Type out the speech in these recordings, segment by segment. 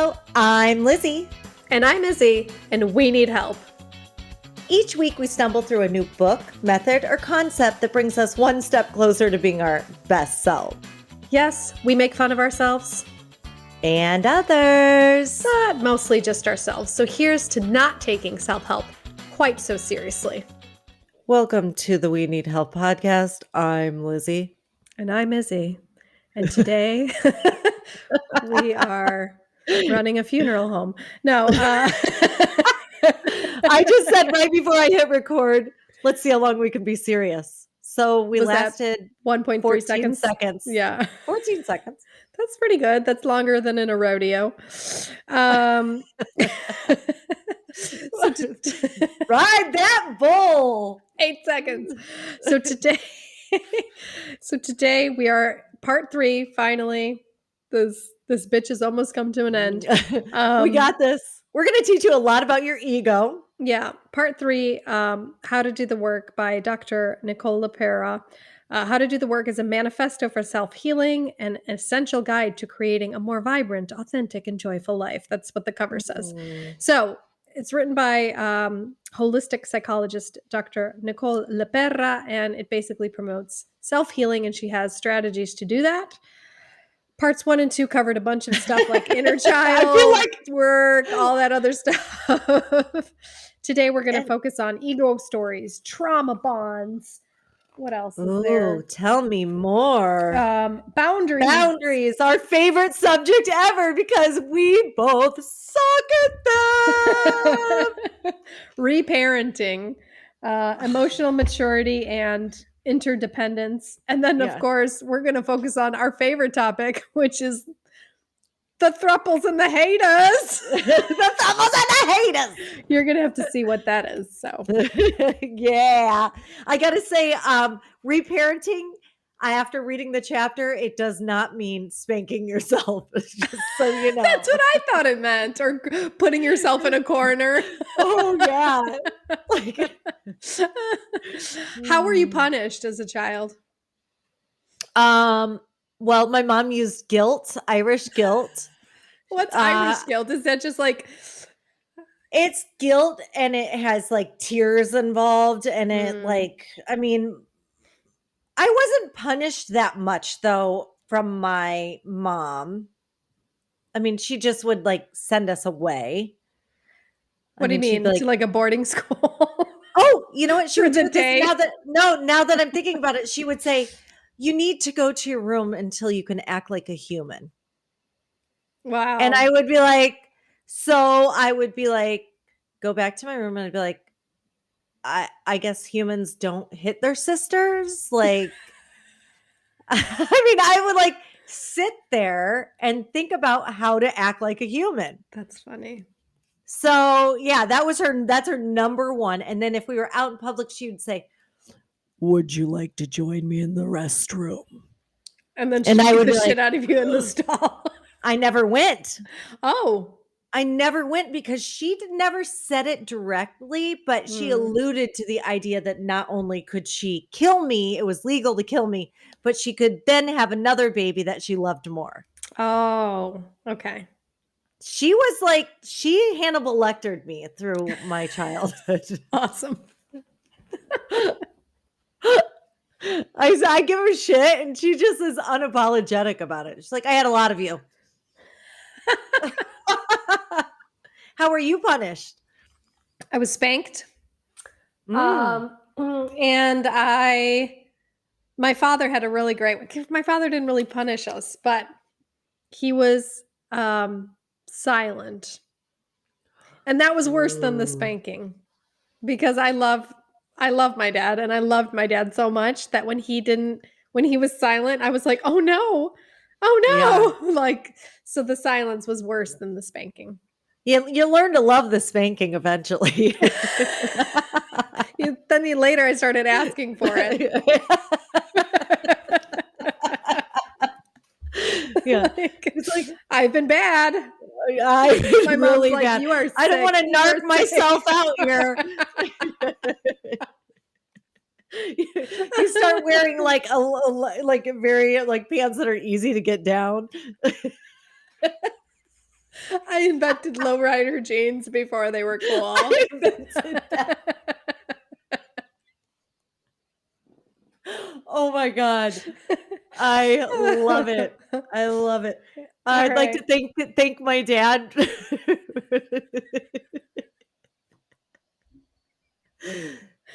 Hello, I'm Lizzie. And I'm Izzy, and we need help. Each week we stumble through a new book, method, or concept that brings us one step closer to being our best self. Yes, we make fun of ourselves. And others. But mostly just ourselves. So here's to not taking self-help quite so seriously. Welcome to the We Need Help podcast. I'm Lizzie. And I'm Izzy. And today we are running a funeral home. No. I just said right before I hit record, let's see how long we can be serious. So we lasted 1.3 seconds. Yeah. 14 seconds. That's pretty good. That's longer than in a rodeo. Ride that bull. 8 seconds. So today we are part 3. Finally, this bitch has almost come to an end. We got this. We're going to teach you a lot about your ego. Yeah. Part 3, How to Do the Work by Dr. Nicole LaPera. How to Do the Work is a manifesto for self-healing and an essential guide to creating a more vibrant, authentic, and joyful life. That's what the cover says. So it's written by holistic psychologist Dr. Nicole LaPera, and it basically promotes self-healing, and she has strategies to do that. Parts 1 and 2 covered a bunch of stuff like inner child, work, all that other stuff. Today we're going to focus on ego stories, trauma bonds. What else is there? Tell me more. Boundaries. Boundaries, our favorite subject ever because we both suck at them. Reparenting, emotional maturity, and interdependence. And then, of course, we're going to focus on our favorite topic, which is the Thruples and the haters. The Thruples and the haters. You're going to have to see what that is. So, yeah. I got to say, reparenting, after reading the chapter, it does not mean spanking yourself. Just so you know. That's what I thought it meant. Or putting yourself in a corner. Oh, yeah. How were you punished as a child? Well, my mom used guilt, Irish guilt. What's Irish guilt? Is that just like... It's guilt, and it has like tears involved, and it I wasn't punished that much though from my mom. I mean, she just would like send us away. What do you mean? To like a boarding school? Oh, you know what? She would do this now that I'm thinking about it, she would say, you need to go to your room until you can act like a human. Wow. And I would be like, go back to my room, and I'd be like, I guess humans don't hit their sisters. Like, I mean, I would like sit there and think about how to act like a human. That's funny. So yeah, that's her number one. And then if we were out in public, she would say, would you like to join me in the restroom? And then she would beat the shit out of you in the stall. I never went. Oh. I never went because she never said it directly, but she alluded to the idea that not only could she kill me, it was legal to kill me, but she could then have another baby that she loved more. Oh, okay. She was like, she Hannibal Lectered me through my childhood. Awesome. I give her shit, and she just is unapologetic about it. She's like, I had a lot of you. How were you punished? I was spanked. And my father had a really great, my father didn't really punish us, but he was silent. And that was worse than the spanking, because I love my dad, and I loved my dad so much that when he was silent, I was like, oh no. Yeah. Like, so the silence was worse than the spanking. You learn to love the spanking eventually. Then later I started asking for it. Yeah. It's like, I've been bad. My mom's really like, bad. You are sick. I don't want to narc myself out here. You start wearing like very like pants that are easy to get down. I invented lowrider jeans before they were cool. I invented that. Oh my god. I love it. I love it. I'd like Alright. to thank my dad.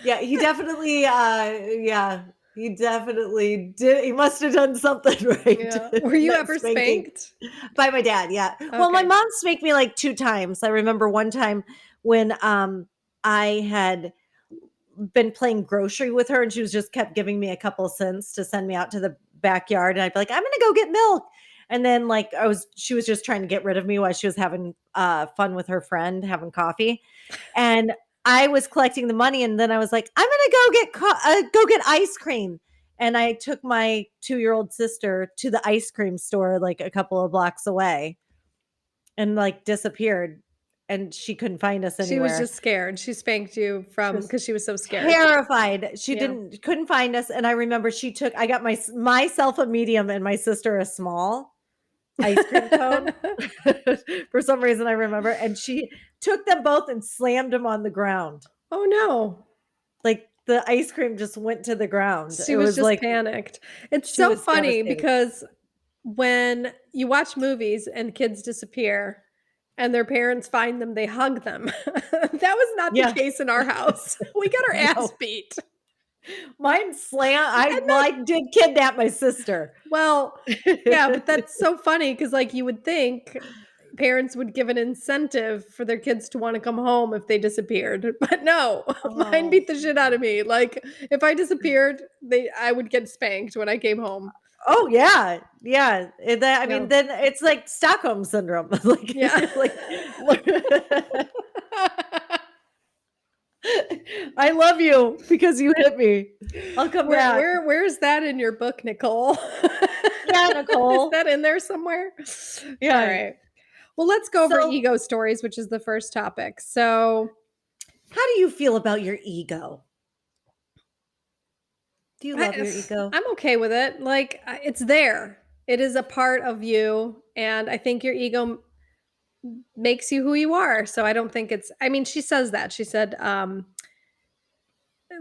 Yeah, he definitely, yeah, he definitely did he must have done something right Yeah. Were in you that ever spanking. spanked? By my dad, yeah. Well, my Okay. mom spanked me like 2 times. I remember one time when, I had been playing grocery with her and she was just kept giving me a couple cents to send me out to the backyard and I'd be like, "I'm gonna go get milk." And then like she was just trying to get rid of me while she was having fun with her friend, having coffee. And I was collecting the money and then I was like, "I'm gonna go get ice cream." And I took my 2-year-old sister to the ice cream store like a couple of blocks away and like disappeared and she couldn't find us She was anywhere. just scared. She spanked you She from was because she was so scared. terrified. She Yeah. couldn't find us, and I remember I got myself a medium and my sister a small ice cream cone. For some reason, I remember, and she took them both and slammed them on the ground. Oh, no. Like, the ice cream just went to the ground. She It was was just like panicked. It's she so was funny devastated. because when you watch movies and kids disappear and their parents find them, they hug them. That was not the Yeah. case in our house. We got our ass No. beat. Mine And I did kidnap my sister. well, yeah, but that's so funny because, like, you would think parents would give an incentive for their kids to wanna come home if they disappeared, but no, mine Oh. beat the shit out of me, like, if I disappeared, I would get spanked when I came home. Oh, yeah. Yeah. I Yeah. mean, then it's like Stockholm syndrome. Like Yeah. like, look I love you because you hit me. I'll come back. Where's that in your book, Nicole? Yeah, Is Nicole. that in there somewhere? Yeah. Alright. Well, let's go over So, ego stories, which is the first topic. So, how do you feel about your ego? Do you love I your ego? I'm okay with it, like, it's there. It is a part of you, and I think your ego makes you who you are, so I don't think it's I mean, she says that. She said,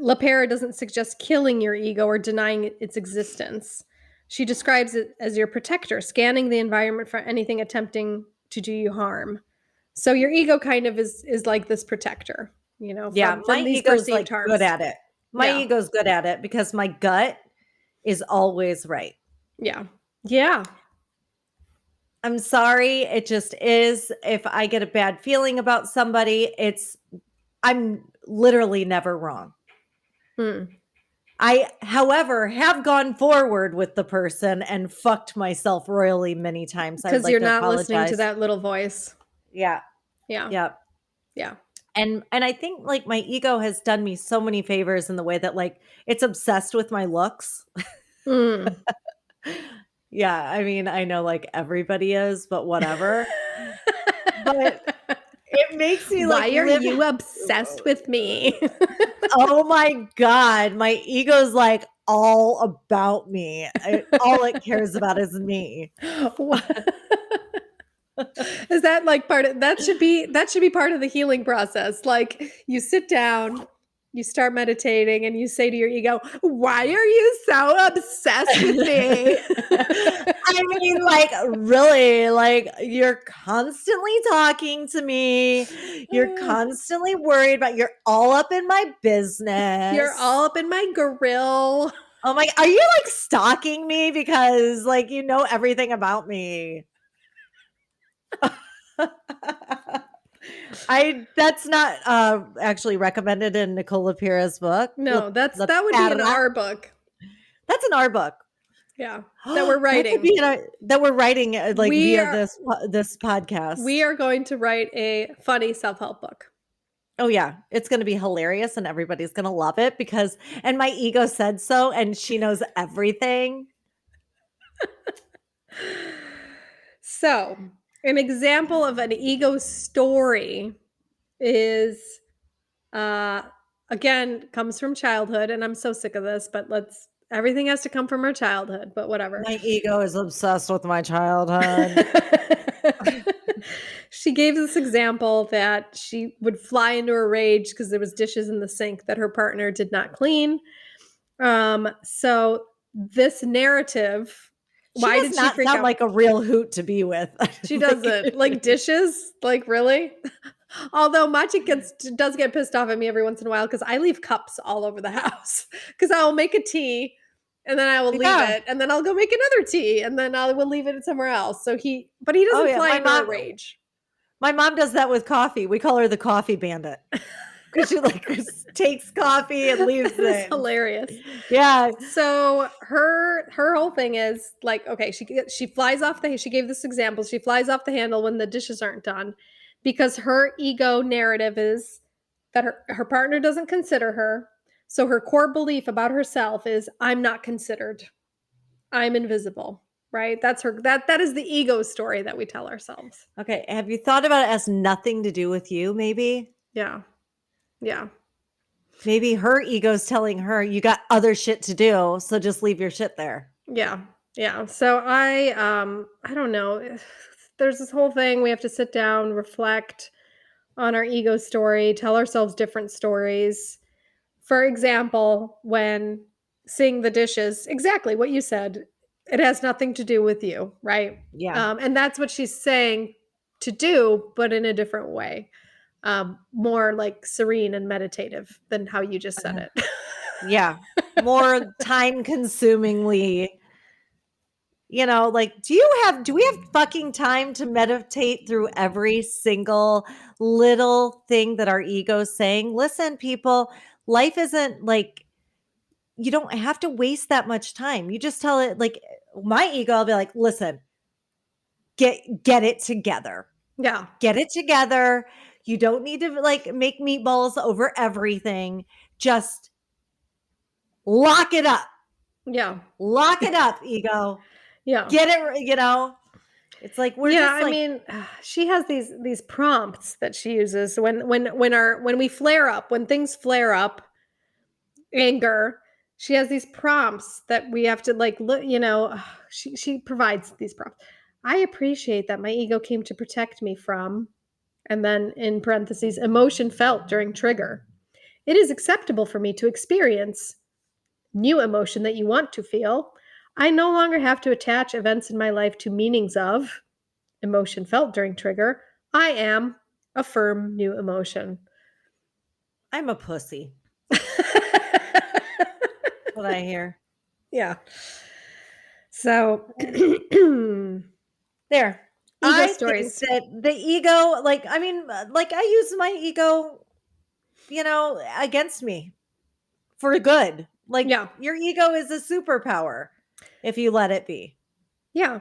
LaPera doesn't suggest killing your ego or denying its existence. She describes it as your protector, scanning the environment for anything attempting to do you harm. So your ego kind of is like this protector, Yeah, from my these ego's perceived like good harms. at it. My Yeah. ego's good at it because my gut is always right. Yeah. Yeah. I'm sorry, it just is. If I get a bad feeling about somebody, I'm literally never wrong. Mm. I, however, have gone forward with the person and fucked myself royally many times. I would 'Cause like you're to not listening to apologize. that little voice. Yeah. Yeah. Yeah. Yeah. And I think like my ego has done me so many favors in the way that like it's obsessed with my looks. Mm. Yeah, I mean, I know like everybody is, but whatever. But it makes me like Why are live. you obsessed with me? Oh my god, my ego's like all about me. All it cares about is me. Wha Is that like part of that should be part of the healing process. Like you sit down, you start meditating and you say to your ego, "Why are you so obsessed with me?" I mean, like, really, like, you're constantly talking to me. You're constantly worried you're all up in my You're business. all up in my grill. Oh my, are you like stalking me because like you know everything about me? That's not actually recommended in Nicole LaPera's book. No, that would be in LaPera. our book. That's in our book. Yeah, that we're That could writing. be in that we're writing like We via are this we podcast. are going to write a funny self-help book. Oh yeah, it's going to be hilarious and everybody's going to love it because and my ego said so and she knows everything. So, an example of an ego story is uh again comes from childhood and I'm so sick of this, but let's everything has to come from our childhood, but whatever. My ego is obsessed with my childhood. she gave this example that she would fly into a rage because there was dishes in the sink that her partner did not clean. So this narrative, She why does did she not freak sound out? like a real hoot to be with. She Like, doesn't like dishes, like really. Although Machi does get pissed off at me every once in a while because I leave cups all over the house because I'll make a tea and then I will leave yeah. it and then I'll go make another tea and then I will leave it somewhere else. But he Oh doesn't yeah. fly into a rage. My mom does that with coffee. We call her the coffee bandit because she like takes coffee and leaves That is it. hilarious. Yeah. So her whole thing is like, okay, she flies off the. She gave this example. She flies off the handle when the dishes aren't done, because her ego narrative is that her partner doesn't consider her. So her core belief about herself is, I'm not considered. I'm invisible. Right? That's her. That is the ego story that we tell ourselves. Okay. Have you thought about it as nothing to do with you? Yeah. Yeah. Maybe her ego's telling her you got other shit to do, so just leave your shit there. Yeah. Yeah. So I don't know. There's this whole thing we have to sit down, reflect on our ego story, tell ourselves different stories. For example, when seeing the dishes, exactly what you said, it has nothing to do with you, right? Yeah. And that's what she's saying to do, but in a different way, more like serene and meditative than how you just said Uh-huh. it. Yeah. More time consumingly, like do we have fucking time to meditate through every single little thing that our ego's saying? Listen, people, life isn't like you don't have to waste that much time. You just tell it like my ego, I'll be like, listen, get it together. Yeah. Get it together. You don't need to like make meatballs over everything. Just lock it up. Yeah. Lock it up, ego. Yeah. Get it. It's like we're Yeah, just I like, mean, she has these prompts that she uses when we flare up, when things flare up, anger, she has these prompts that we have to like look, she provides these prompts. I appreciate that my ego came to protect me from, and then in parentheses, emotion felt during trigger. It is acceptable for me to experience new emotion that you want to feel. I no longer have to attach events in my life to meanings of emotion felt during trigger. I am a firm new emotion. I'm a pussy. What I hear. Yeah. So, There. ego I think stories. that the ego, like I use my ego, against me for good. Like Yeah. your ego is a superpower if you let it be. Yeah.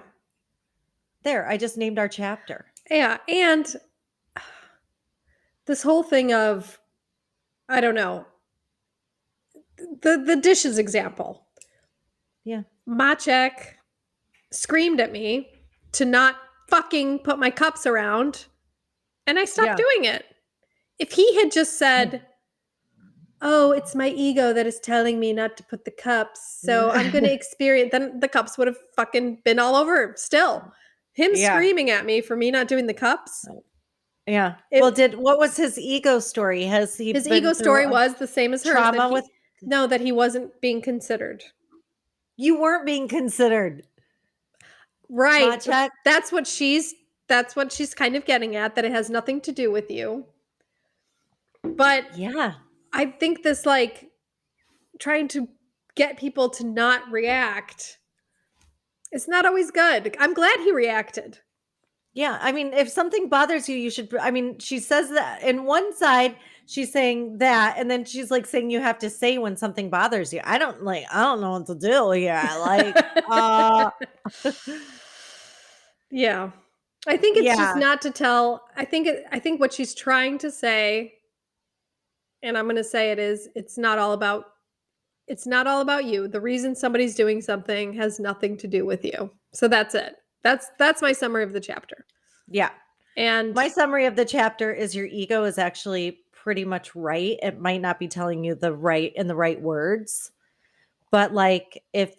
There, I just named our chapter. Yeah. And this whole thing of, I don't know, the dishes example. Yeah. Maciek screamed at me to not fucking put my cups around, and I stopped Yeah. doing it. If he had just said, oh, it's my ego that is telling me not to put the cups, so I'm going to experience, then the cups would have fucking been all over still. Him Yeah. screaming at me for me not doing the cups. Yeah. Well, It, what was his ego story? Has he his been ego through story was the same as hers, trauma with that he wasn't being considered. you weren't being considered? Right. Machek? That's what she's kind of getting at, that it has nothing to do with you. But Yeah. I think this like trying to get people to not react is not always good. I'm glad he reacted. Yeah, I mean, if something bothers you, you should. I mean, she says that in one side, she's saying that, and then she's like saying you have to say when something bothers you. I don't know what to do here. Uh, Yeah. I think it's just yeah, not to tell. I think what she's trying to say, and I'm going to say it is, it's not all about you. The reason somebody's doing something has nothing to do with you. So that's it. That's my summary of the chapter. yeah. And My summary of the chapter is your ego is actually pretty much right. It might not be telling you the right words, but like if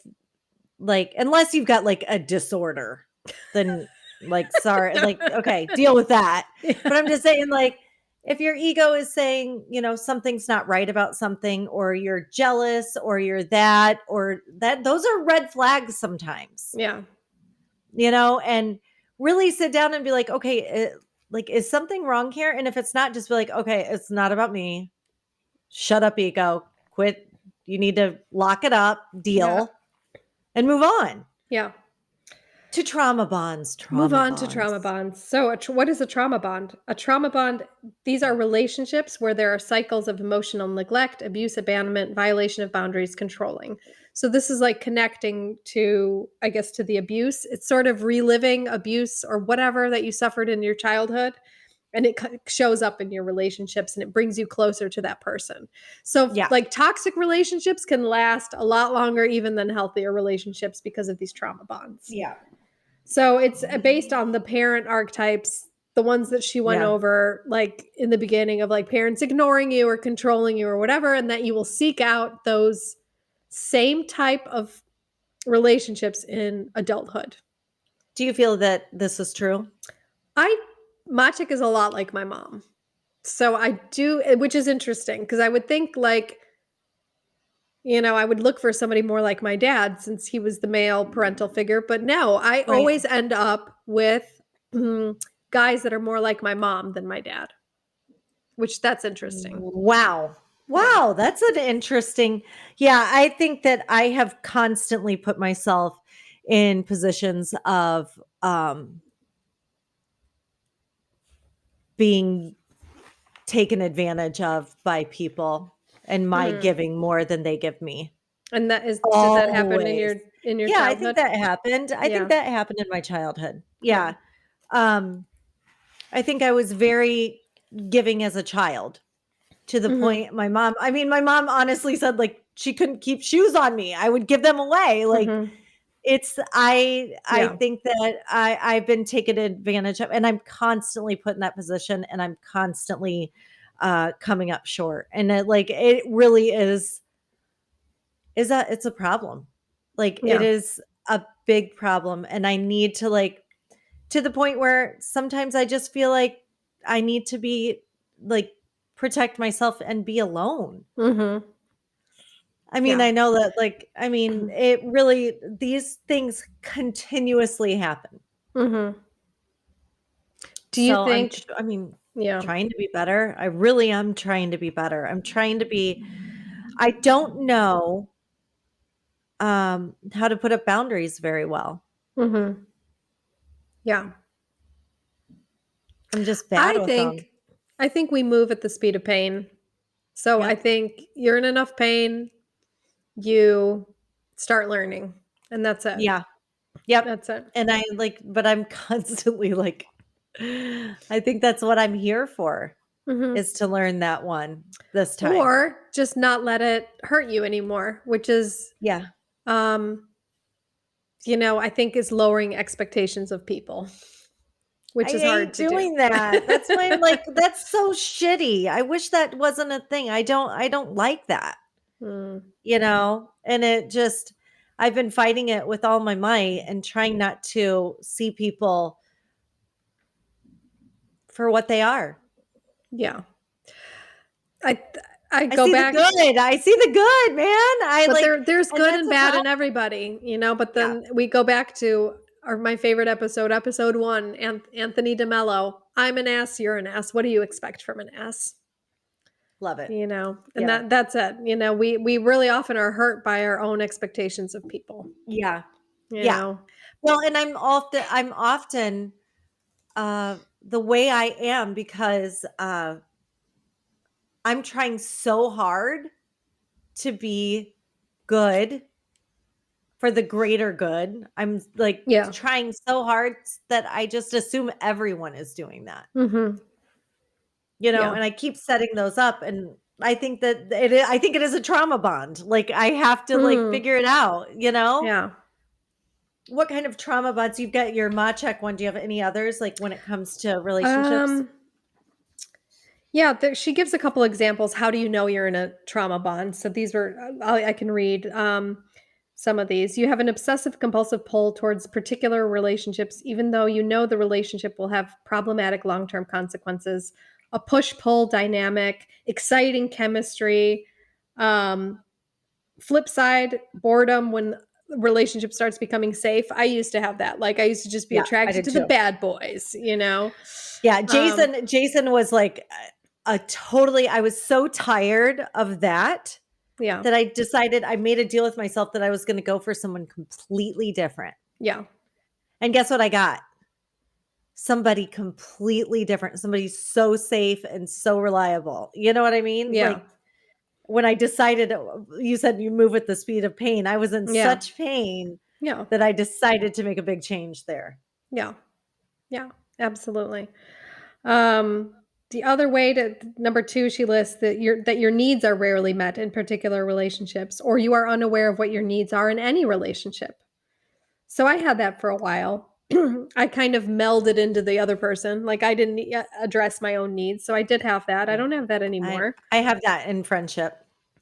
like unless you've got like a disorder, then Like, sorry, like, okay, deal with that. Yeah. But I'm just saying, like, if your ego is saying, you know, something's not right about something, or you're jealous, or you're that, or that, those are red flags sometimes, Yeah. you know, and really sit down and be like, okay, like, is something wrong here? And if it's not, just be like, okay, it's not about me. Shut up, ego. Quit. You need to lock it up, Yeah. deal, and move on Yeah. to trauma bonds. Move Trauma on to trauma bonds. bonds. So, what is a trauma bond? A trauma bond, these are relationships where there are cycles of emotional neglect, abuse, abandonment, violation of boundaries, controlling. So, this is like connecting to, I guess, to the abuse. It's sort of reliving abuse or whatever that you suffered in your childhood. And it shows up in your relationships and it brings you closer to that person. So, Yeah. like toxic relationships can last a lot longer even than healthier relationships because of these trauma bonds. Yeah. So it's based on the parent archetypes, the ones that she went Yeah. over, like in the beginning of like parents ignoring you or controlling you or whatever, and that you will seek out those same type of relationships in adulthood. Do you feel that this is true? I Maciek is a lot like my mom. So I do, which is interesting because I would think like, I would look for somebody more like my dad since he was the male parental figure. But no, I Right. always end up with guys that are more like my mom than my dad, which that's interesting. Wow. Yeah. Wow, that's an interesting. Yeah, I think that I have constantly put myself in positions of being taken advantage of by people and my Mm. giving more than they give me. And did that happen in Always. your Yeah, I think childhood? that happened. I think Yeah. that happened in my childhood. Yeah. Yeah. Um, I think I was very giving as a child, to the Mhm. point my mom honestly said, like, she couldn't keep shoes on me. I would give them away. Like, Mhm. it's I Yeah. think that I've been taken advantage of, and I'm constantly put in that position, and I'm constantly coming up short. And it really is that it's a problem. Like, it Yeah. is a big problem, and I need to, like, to the point where sometimes I just feel like I need to be, like, protect myself and be alone. Mhm. I mean, Yeah. I know that, like, I mean, it really, these things continuously happen. Mhm. Do you So think I mean, yeah. trying to be better. I really am trying to be better. I'm trying to be, I don't know how to put up boundaries very well. Mhm. Yeah. I'm just bad I with them. think I think we move at the speed of pain. So I Yep. think you're in enough pain, you start learning, and that's it. Yeah. Yep. That's it. And but I'm constantly like, I think that's what I'm here for, Mhm. is to learn that one this time. Or just not let it hurt you anymore, which is, Yeah. um, I think is lowering expectations of people, I which is hard hate to do. doing that. That's why I'm like, that's so shitty. I wish that wasn't a thing. I don't like that, Mm, you know? And it just, I've been fighting it with all my might and trying not to see people for what they are. yeah. I I I go see the back, good. I see the good, man. I but like, there's and good that's and a bad problem. in everybody, but Yeah. then we go back to my favorite episode, episode 1, Anthony DeMello. "I'm an ass, you're an ass. What do you expect from an ass?" Love it. And Yeah. that's it. We really often are hurt by our own expectations of people, Yeah. you Yeah. know? Well, and I'm often the way I am because I'm trying so hard to be good for the greater good. I'm like Yeah. trying so hard that I just assume everyone is doing that, Mhm. Yeah. and I keep setting those up. And I think that I think it is a trauma bond. Like, I have to, like, Mm. figure it out. Yeah. What kind of trauma bonds? You've got your Machek one. Do you have any others, like, when it comes to relationships? Um, yeah, she gives a couple examples. How do you know you're in a trauma bond? So these were, I can read. some of these. You have an obsessive compulsive pull towards particular relationships, even though you know the relationship will have problematic long term consequences. A push pull dynamic, exciting chemistry. Um, Flip side, boredom when the relationship starts becoming safe. I used to have that. Like I used to just be Yeah, I attracted did to the too. bad boys, you know? Yeah, Um, Jason was like a totally I was so tired of that yeah, that I decided I made a deal with myself that I was going to go for someone completely different. yeah, And guess what I got? Somebody completely different, somebody so safe and so reliable. You know what I mean? yeah, Like when I decided you said you move at the speed of pain, I was in yeah, such pain yeah, that I decided to make a big change there. yeah, yeah, absolutely. Um, the other way to number 2, she lists that your needs are rarely met in particular relationships, or you are unaware of what your needs are in any relationship. So I had that for a while. I kind of melded into the other person. Like I didn't address my own needs. So I did have that. I Yeah. don't have that I anymore. I have that in friendship.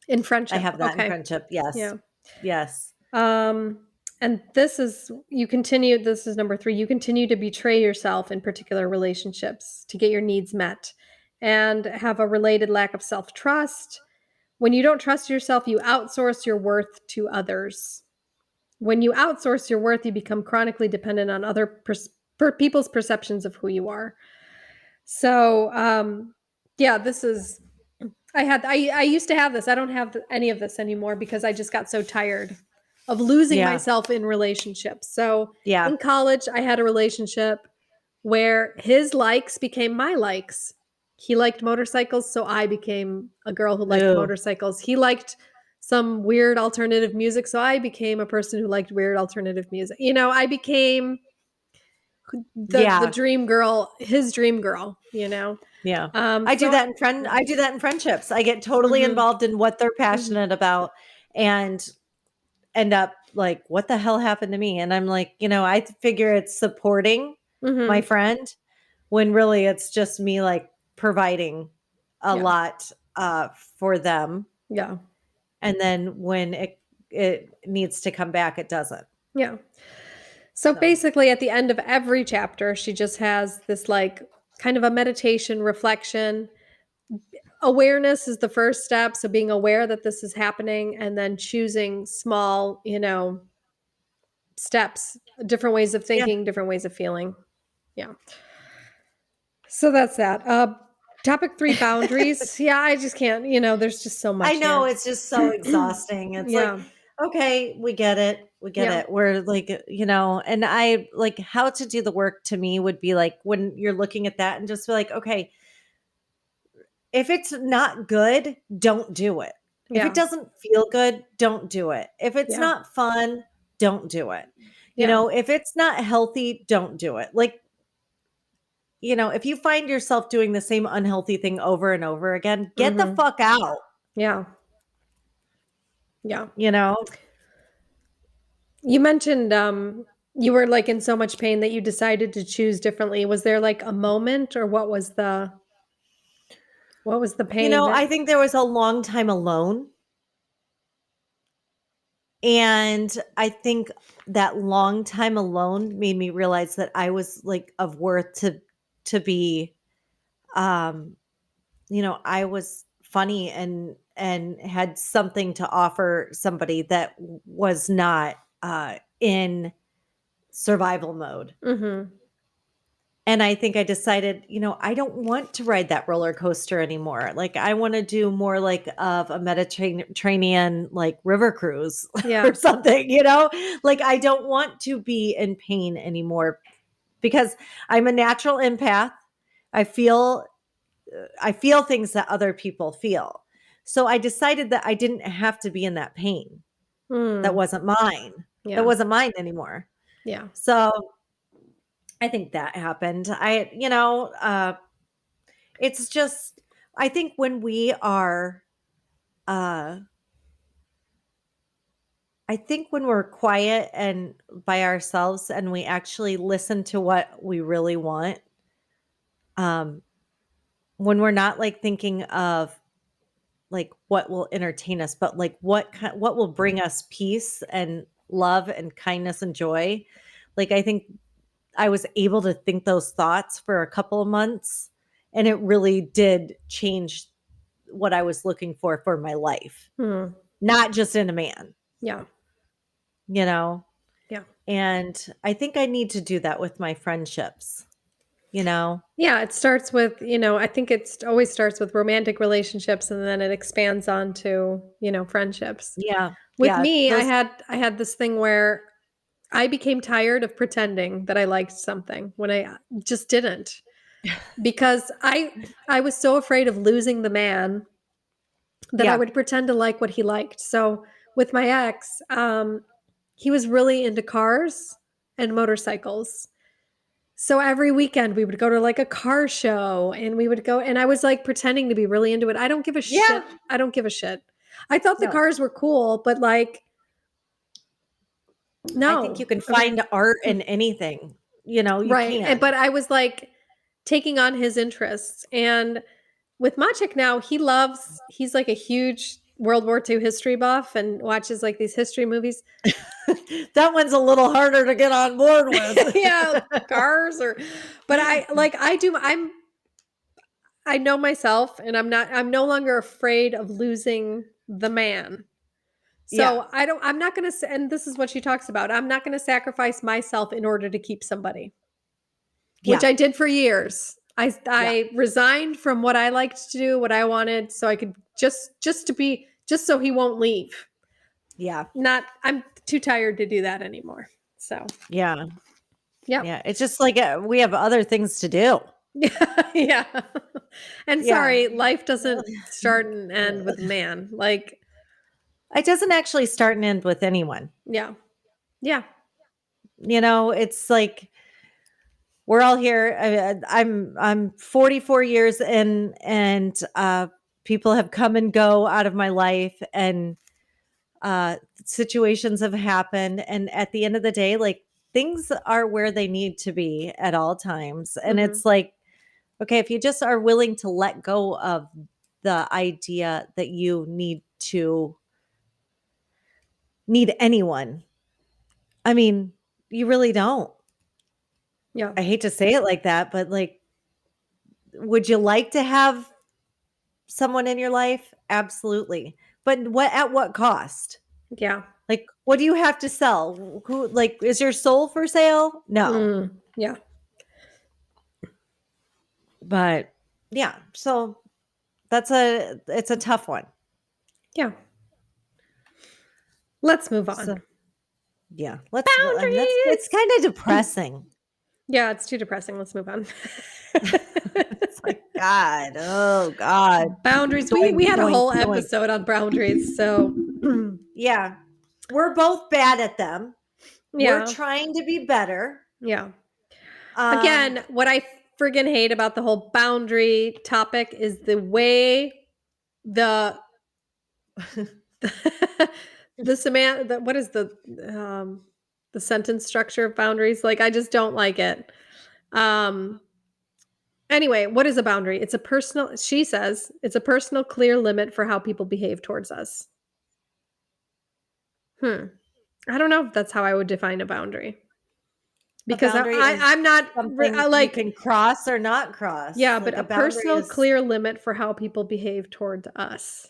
In I friendship. have that in Okay. friendship. Yes. Yeah. Yes. And this is you continue this is number 3. You continue to betray yourself in particular relationships to get your needs met and have a related lack of self-trust. When you don't trust yourself, you outsource your worth to others. When you outsource your worth, you become chronically dependent on other people's perceptions of who you are. So, yeah, this is. I used to have this. I don't have any of this anymore because I just got so tired of losing Yeah. myself in relationships. So Yeah. in college, I had a relationship where his likes became my likes. He liked motorcycles, so I became a girl who liked Ooh. motorcycles. He liked some weird alternative music, so I became a person who liked weird alternative music. You know, I became the Yeah. dream girl, his dream girl, you know. Yeah. So I do that in friendships. I get totally mhm, involved in what they're mhm, passionate about and end up like, what the hell happened to me? And I'm like, I figure it's supporting my mhm, friend when really it's just me like providing a yeah, lot for them. yeah, And then when it needs to come back, it doesn't. yeah. So So basically, at the end of every chapter, she just has this like kind of a meditation reflection. Awareness is the first step. So being aware that this is happening and then choosing small, steps, different ways of yeah. thinking, different ways of feeling. Yeah. So that's that. Topic 3, boundaries. Yeah, I just can't, there's just so I much know here. it's just so exhausting. It's like, Yeah. okay, we get it. We get Yeah. it. We're like, and I like how to do the work to me would be like when you're looking at that and just be like, okay, if it's not good, don't do it. If it Yeah. doesn't feel good, don't do it. If it's Yeah. not fun, don't do it. Yeah. If it's not healthy, don't do it. Like, if you find yourself doing the same unhealthy thing over and over again, get the Mhm. fuck out, Yeah. Yeah. you know? You mentioned, you were, like, in so much pain that you decided to choose differently. Was there, like, a moment, or what was the pain that I think there was a long time alone. And I think that long time alone made me realize that I was like of worth to be um I was funny and had something to offer somebody that was not in survival mode. Mhm. And I think I decided, I don't want to ride that roller coaster anymore. Like I want to do more like of a Mediterranean like river cruise or Yeah. something, Like I don't want to be in pain anymore because I'm a natural empath. I feel I feel things that other people feel. So I decided that I didn't have to be in that pain. That Mm. wasn't mine. That Yeah. wasn't mine anymore. Yeah. So I think that happened. It's just, I think when we are, uh, I think when we're quiet and by ourselves and we actually listen to what we really want, um, when we're not like thinking of like what will entertain us, but like what will bring us peace and love and kindness and joy. Like I think I was able to think those thoughts for a couple of months, and it really did change what I was looking for my life, Hmm. not just in a man, Yeah. you know? Yeah. And I think I need to do that with my friendships, you know? Yeah, it starts with, I think it's always starts with romantic relationships and then it expands on to, friendships. Yeah. With Yeah. me, I Those, had I had this thing where I became tired of pretending that I liked something when I just didn't. Because I was so afraid of losing the man that I yeah. would pretend to like what he liked. So with my ex, he was really into cars and motorcycles. So every weekend we would go to like a car show and we would go and I was like pretending to be really into it. I don't give a Yeah. shit. I don't give a shit. I thought the No. cars were cool, but like I think you no. can I mean, find art in anything. You know, you right. But can. I was like taking on his interests. And with Maciek now, he's like a huge World War II history buff and watches like these history movies. That one's a little harder to get on board Yeah, with. cars but I know myself and I'm no longer afraid of losing the man. Yeah. So I'm not going to, and this is what she talks about. I'm not going to sacrifice myself in order to keep somebody, which Yeah. I did for years. Yeah. I resigned from what I liked to do, what I wanted, so I could just so he won't leave. Yeah. Not, I'm too tired to do that anymore. So, Yeah. yep. Yeah. It's just like we have other things to do. Yeah. And Yeah. sorry, life doesn't start and end with a man. Like, It doesn't actually start and end with anyone. yeah. Yeah. You know, it's like we're all here. I'm 44 years in, and people have come and go out of my life, and situations have happened. And at the end of the day, like things are where they need to be at all times. And Mhm. it's like, okay, if you just are willing to let go of the idea that you need anyone, I mean, you really don't. Yeah. I hate to say it like that, but like, would you like to have someone in your life? Absolutely. But what at what cost? Yeah. Like, what do you have to sell? Who like is your soul for sale? No. Yeah. But yeah, so it's a tough one. Yeah. Let's move So on. yeah, let's and that's it's Boundaries. kind of depressing. Yeah, it's too depressing. Let's move on. It's like God, oh God. Boundaries. We Doink, we had a doink, whole doink. episode on boundaries. So, Yeah. We're both bad at them. We're yeah. trying to be better. Yeah. Um Again, what I friggin' hate about the whole boundary topic is the way the what is the sentence structure of boundaries? Like I just don't like it. Um anyway, what is a boundary? She says, it's a personal clear limit for how people behave towards us. Hmm. I don't know if that's how I would define a boundary. a Because boundary is I'm not something you like can cross or not cross. yeah, but Like a a boundary personal is clear limit for how people behave towards us.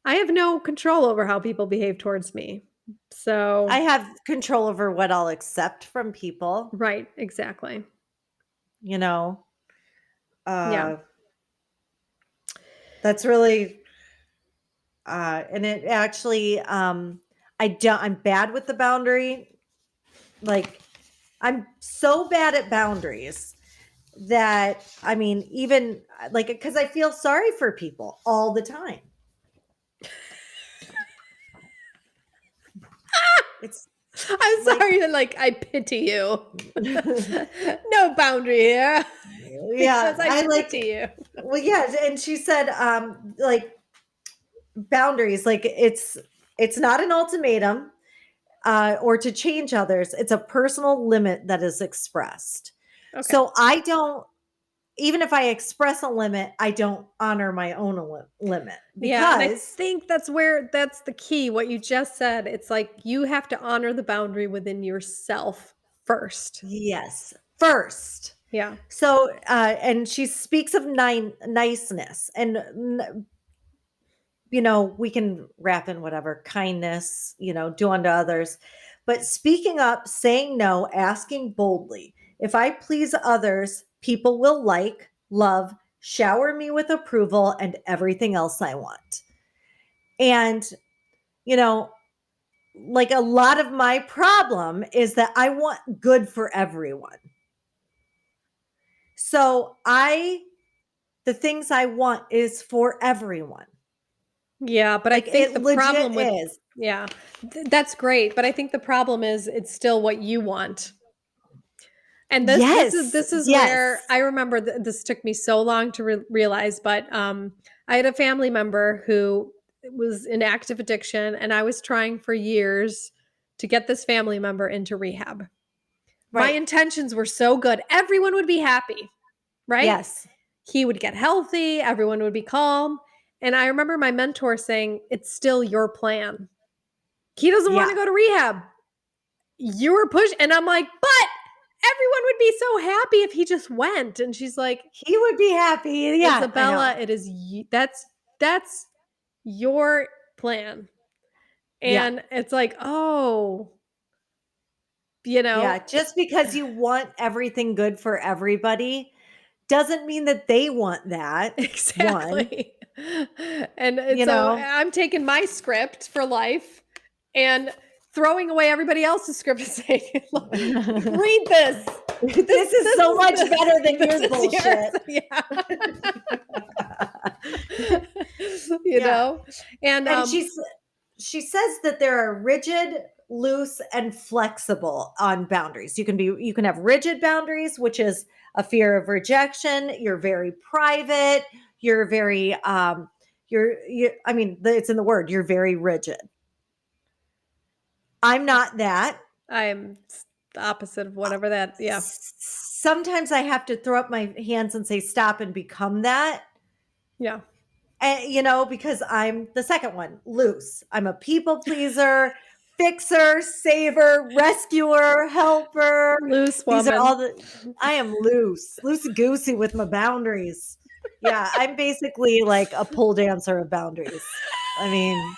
I have no control over how people behave towards me. I So, have control over what I'll accept from people, right, exactly. you know. Yeah. Uh that's really and it actually I'm bad with the boundary. Like I'm so bad at boundaries that I mean even like cuz I feel sorry for people all the time. It's I'm like sorry that like I pity you. No boundary here because yeah, I I pity like you. well yeah, and she said like boundaries like it's not an ultimatum or to change others. It's a personal limit that is expressed. Okay. So I don't. even if I express a limit, I don't honor my own limit Yeah, and I because think that's the key, what you just said. It's like you have to honor the boundary within yourself first. yes, first. Yeah. So, and she speaks of niceness and, we can wrap in whatever kindness, do unto others. But speaking up, saying no, asking boldly. If I please others, people will like, love, shower me with approval and everything else I want. And, you know, like a lot of my problem is that I want good for everyone. So the things I want is for everyone. Yeah, but I Like think it the legit problem with is. yeah, that's great, but I think the problem is it's still what you want. And Yes. this is where Yes. I remember this took me so long to realize, but I had a family member who was in active addiction, and I was trying for years to get this family member into rehab. My Right. intentions were so good. Everyone would be happy, right? Yes. He would get healthy, everyone would be calm. And I remember my mentor saying, "It's still your plan. He doesn't want Yeah. to go to rehab. You were pushing." And I'm like, "But everyone would be so happy if he just went." And she's like, He would be happy. Yeah, I "Isabella, know. it is that's your plan." Yeah. And it's like, "Oh, you Yeah. know, Just because you want everything good for everybody doesn't mean that they want that. One, exactly." And you so know, I'm taking my script for life and throwing away everybody else's script and saying, "Read this. this is so much better than This your is yours." bullshit. Yeah. Yeah. And And she says that there are rigid, loose, and flexible on boundaries. You can have rigid boundaries, which is a fear of rejection. You're very private. You're very I mean, it's in the word. You're very rigid. I'm not that. I am the opposite of whatever that, yeah. Sometimes I have to throw up my hands and say stop and become that. Yeah. And, because I'm the second one, loose. I'm a people pleaser, fixer, saver, rescuer, helper. Loose These are all woman. I am loosey goosey with my boundaries. Yeah, I'm basically like a pole dancer of boundaries. I mean,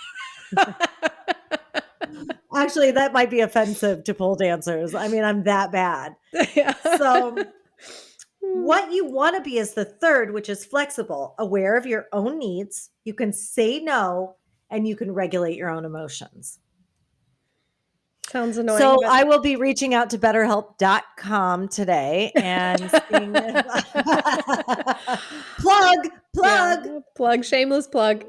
actually, that might be offensive to pole dancers. I mean, I'm that bad. Yeah. So, what you want to be is the third, which is flexible, aware of your own needs. You can say no and you can regulate your own emotions. Sounds annoying, So but I will be reaching out to betterhelp.com today and seeing if plug, yeah, plug. plug, shameless plug.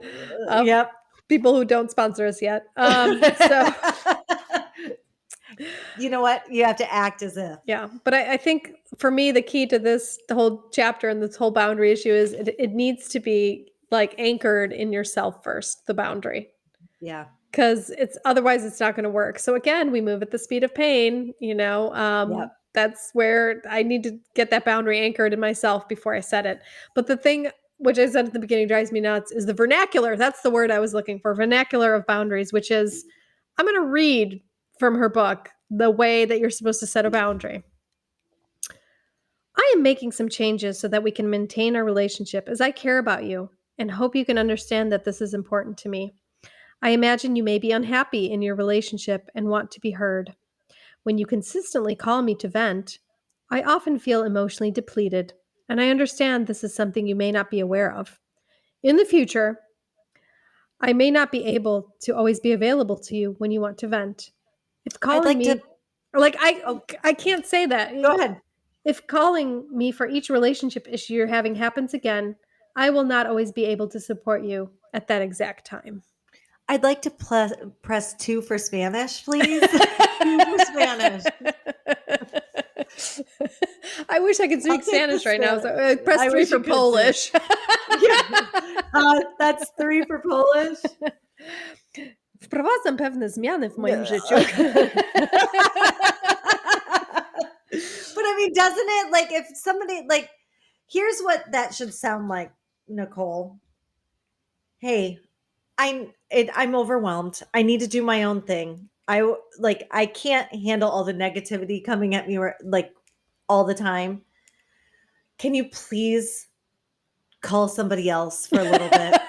Yep. People who don't sponsor us yet. So You know what? You have to act as if. yeah, but I think for me, the key to the whole chapter and this whole boundary issue is it needs to be like anchored in yourself first, the boundary. Yeah. Because otherwise it's not going to work. So again, we move at the speed of pain, Yep. that's where I need to get that boundary anchored in myself before I set it. But the thing which I said at the beginning drives me nuts is the vernacular. That's the word I was looking for. Vernacular of boundaries, which is I'm going to read from her book the way that you're supposed to set a boundary. I am making some changes so that we can maintain our relationship as I care about you and hope you can understand that this is important to me. I imagine you may be unhappy in your relationship and want to be heard. When you consistently call me to vent, I often feel emotionally depleted, and I understand this is something you may not be aware of. In the future, I may not be able to always be available to you when you want to vent. If I'd calling like to me, like oh, I can't say that. go ahead. If calling me for each relationship issue you're having happens again, I will not always be able to support you at that exact time. I'd like to press 2 for Spanish, please. 2 for Spanish. I wish I could I'll speak take the Spanish right now. So Spanish. press I 3 wish for you could too. Polish. Yeah. That's 3 for Polish. Wprowadzam pewne zmiany w moim No. życiu. But I mean, doesn't it, like, if somebody, like, Here's what that should sound like, Nicole. Hey, I'm overwhelmed. I need to do my own thing. I can't handle all the negativity coming at me like all the time. Can you please call somebody else for a little bit?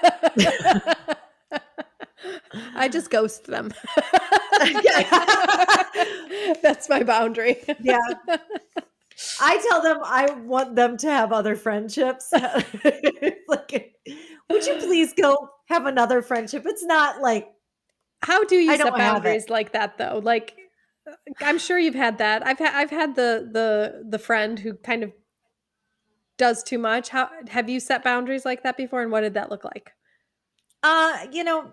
I just ghost them. Yeah. That's my boundary. Yeah. I tell them I want them to have other friendships. Like, would you please go have another friendship? It's not like How do you I set don't have it. boundaries like that though? Like, I'm sure you've had that. I've had the friend who kind of does too much. How have you set boundaries like that before, and what did that look like? You know,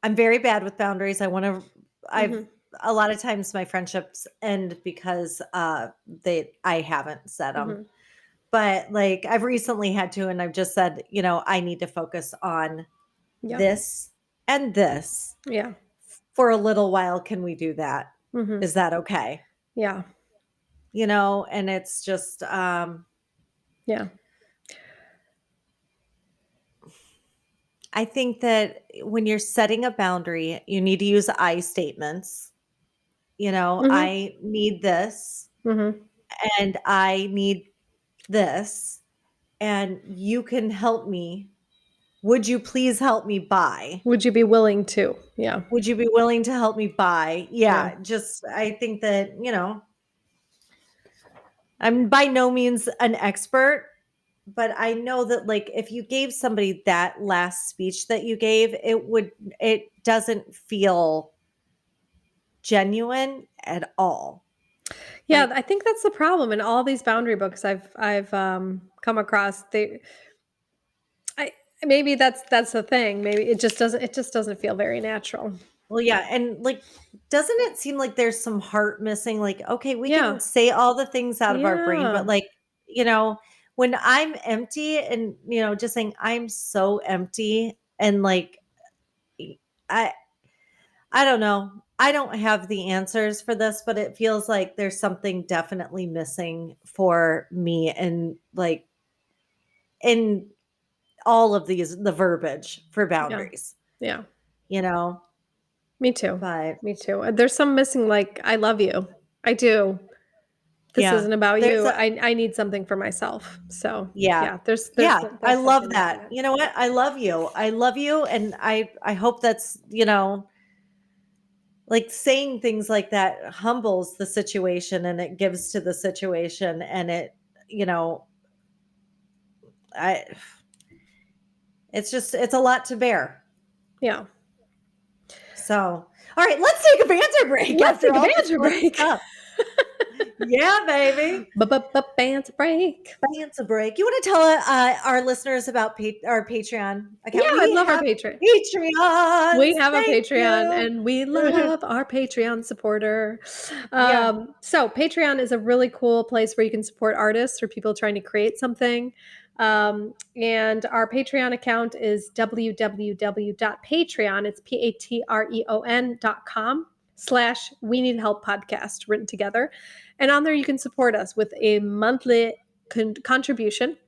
I'm very bad with boundaries. I've Mhm, a lot of times my friendships end because I haven't set them. mhm. But like I've recently had to, and I've just said, I need to focus on Yep. this and this Yeah. for a little while. Can we do that? Mhm. Is that okay? Yeah. And it's just Yeah. I think that when you're setting a boundary, you need to use I statements. Mhm. I need this Mhm. and I need this, and you can help me. Would you please help me buy? Would you be willing to? Yeah. Would you be willing to help me buy? Yeah. Yeah, just I think that, I'm by no means an expert, but I know that like if you gave somebody that last speech that you gave, it doesn't feel genuine at all. Yeah, Like, I think that's the problem in all these boundary books I've come across. I maybe that's the thing. Maybe it just doesn't feel very natural. well, yeah, and like, doesn't it seem like there's some heart missing? Like, okay, we Yeah. can say all the things out of our brain, but Yeah. like, when I'm empty and just saying I'm so empty and like, I I don't know. I don't have the answers for this, but it feels like there's something definitely missing for me and like in all of the verbiage for Yeah. boundaries, Yeah. you know? Me too. But Me too. There's some missing like I love you. I do. This yeah, isn't about there's you. a I need something for myself. So, yeah. yeah, there's there's Yeah, I there's love something missing that. there. You know what? I love you. I love you and I hope that's, like saying things like that humbles the situation and it gives to the situation and you know, I it's a lot to bear. Yeah. So, all right, let's take a banter break Let's after take a all this banter fun break. stuff. Yeah, baby. Banter break. Banter break. You want to tell our listeners about our Patreon Yeah, account? I We love our have Patreon. We Patreons. have a Thank Patreon you. and we love our Patreon supporter. Yeah. So Patreon is a really cool place where you can support artists or people trying to create something. And our Patreon account is www.patreon, it's patreon.com/ we need help podcast written together. And on there you can support us with a monthly contribution and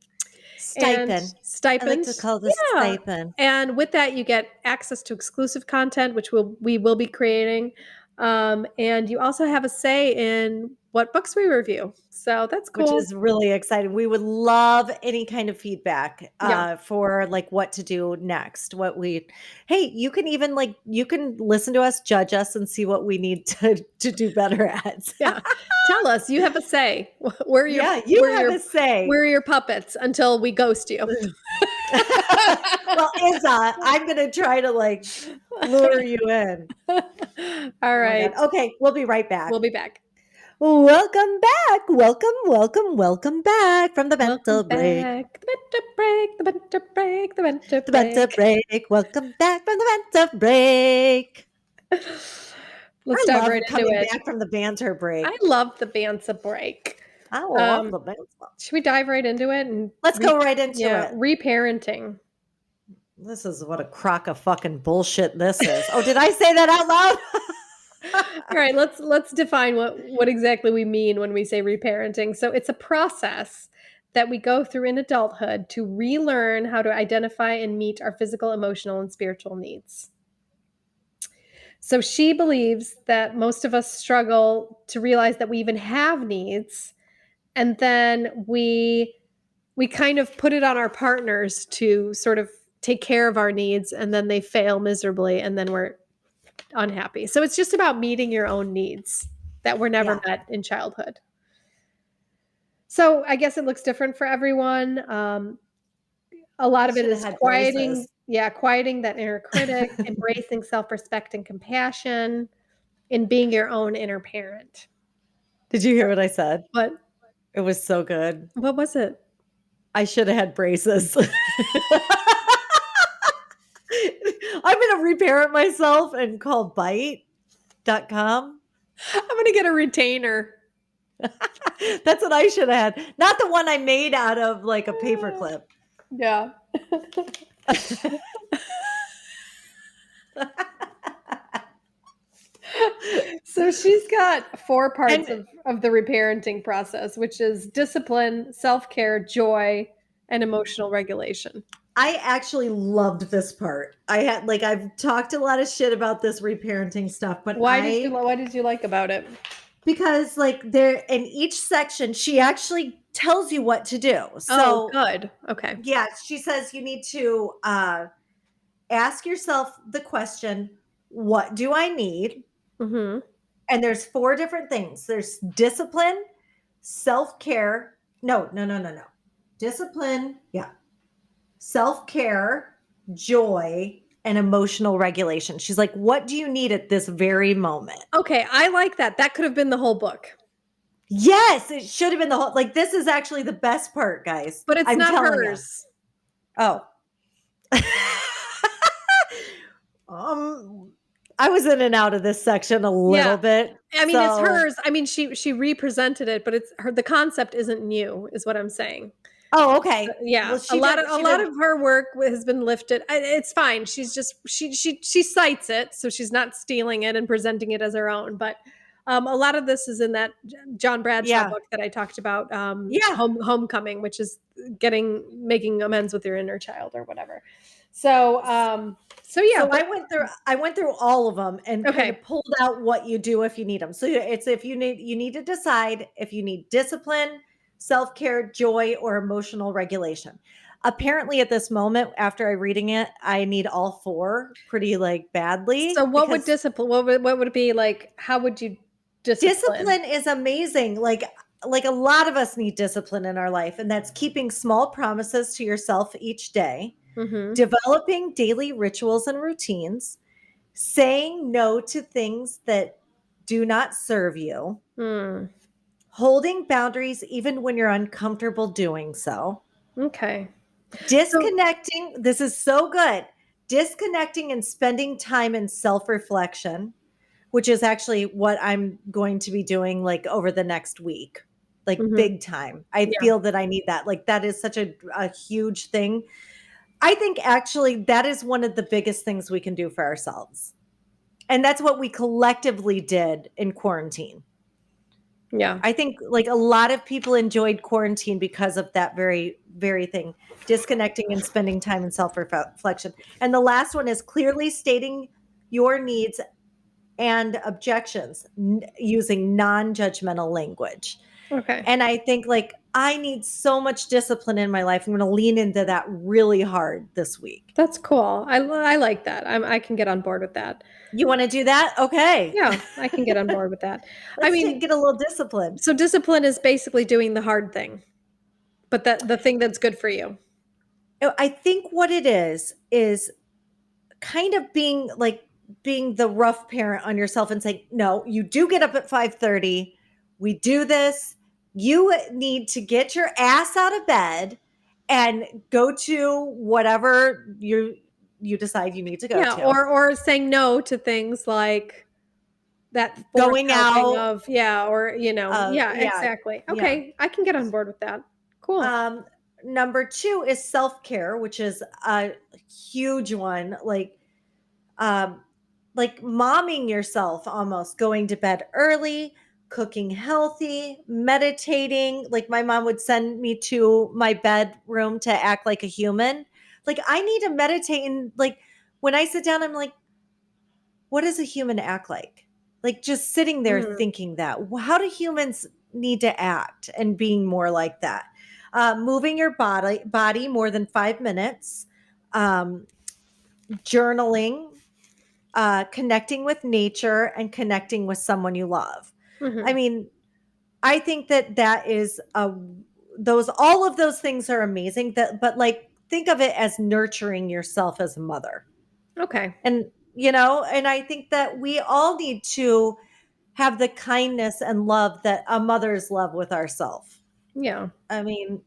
Stipend. I like stipend. to call this Yeah. stipend, And with that, you get access to exclusive content, which we will be creating. And you also have a say in what books we review. So that's which cool. is really exciting. We would love any kind of feedback Yeah. for like what to do next. Hey, you can even like you can listen to us, judge us, and see what we need to do better at. Yeah. Tell us, you have a say. We're your Yeah, you we're have your a say. we're your puppets until we ghost you. Well, Izza, I'm gonna try to like lure you in. All Oh my god. right. Okay, we'll be right We'll back. be back. Welcome back. Welcome back from the Welcome mental break. back. The winter break, the winter break, the winter The mental break. break. Welcome back from the mental break. Let's I dive right love into coming it. back from the banter I break. love the Bansa break. I love Um, the banter. should we dive right into it and Let's go right into yeah, it. reparenting. This is what a crock of fucking bullshit this is. Oh, did I say that out loud? All right, let's define what exactly we mean when we say reparenting. So it's a process that we go through in adulthood to relearn how to identify and meet our physical, emotional, and spiritual needs. So she believes that most of us struggle to realize that we even have needs, and then we kind of put it on our partners to sort of take care of our needs, and then they fail miserably, and then we're unhappy. So it's just about meeting your own needs that were never Yeah. met in childhood. So I guess it looks different for everyone. A lot I of it should have is had quieting, braces. yeah, quieting that inner critic, embracing self-respect and compassion, and being your own inner parent. Did you hear what I said? But It was so good. what was it? I should have had braces. I'm gonna repair it myself and call Bite.com. I'm gonna get a retainer. That's what I should have had. Not the one I made out of like a paperclip. Yeah. So she's got 4 parts And of the reparenting process, which is discipline, self-care, joy, and emotional regulation. I actually loved this part. I've talked a lot of shit about this reparenting stuff, but What did you like about it? because like there in each section she actually tells you what to do. Oh, So good. Okay. yeah, she says you need to ask yourself the question, what do I need? Mhm. And there's 4 different things. There's discipline, self-care. No, no, no, no, no. Discipline, yeah. Self-care, joy, and emotional regulation. She's like, what do you need at this very moment? Okay, I like that. That could have been the whole book, Yes, it should have been the whole like this is actually the best part, guys. but it's I'm not telling you. hers. Oh. um I was in and out of this section a Yeah. little bit. I mean, it's So, hers. I mean, she represented it, but it's her the concept isn't new, is what I'm saying. oh, okay. Yeah, Well, she did a she lot did of her work has been lifted. It's fine. She's just she cites it, so she's not stealing it and presenting it as her own. But a lot of this is in that John Bradshaw yeah. book that I talked about, Yeah. Homecoming, which is making amends with your inner child or whatever. So so yeah, So but I went through all of them and kind okay. of pulled out what you do if you need them. So it's if you need to decide if you need discipline, self-care, joy, or emotional regulation. Apparently at this moment after I reading it, I need all 4 pretty like So badly what would because discipline? What would it be like? How would you discipline? discipline is amazing. Like a lot of us need discipline in our life, and that's keeping small promises to yourself each day, Mm-hmm. developing daily rituals and routines, saying no to things that do not serve you, Hmm. holding boundaries even when you're uncomfortable doing so, Okay. So disconnecting. This is so good. Disconnecting and spending time in self reflection, which is actually what I'm going to be doing like over the next week, like mhm. big time. I Yeah. feel that I need that. Like that is such a huge thing. I think actually that is one of the biggest things we can do for ourselves. And that's what we collectively did in quarantine. Yeah. I think like a lot of people enjoyed quarantine because of that very thing, disconnecting and spending time in self reflection. And the last one is clearly stating your needs and objections using non judgmental language. Okay. And I think like I need so much discipline in my life. I'm going to lean into that really hard this week. That's cool. I like that. I can get on board with that. You want to do that? Okay. Yeah, I can get on board with that. I Let's mean, get a little discipline. so discipline is basically doing the hard thing, but the thing that's good for you. I think what it is kind of being the rough parent on yourself and saying, no, you do get up at 5:30. We do this. You need to get your ass out of bed and go to whatever you decide you need to go Yeah, to. or saying no to things like that 4th Going helping out, of yeah, or, yeah, yeah, exactly. yeah. Okay, I can get on board with that. Cool. Um, Number 2 is self-care, which is a huge one. Um, like momming yourself almost, going to bed early, cooking healthy, meditating. Like my mom would send me to my bedroom to act like a human. Like I need to meditate, and like when I sit down, I'm like, what does a human act like? Like just sitting there Mm, thinking that. How do humans need to act and being more like that? Moving your body more than 5 minutes, um, journaling, connecting with nature, and connecting with someone you love. I mhm. mean, I think that that is a those all of those things are amazing. That, but like think of it as nurturing yourself as a mother, Okay. and and I think that we all need to have the kindness and love that a mother's love with ourselves. Yeah. I mean,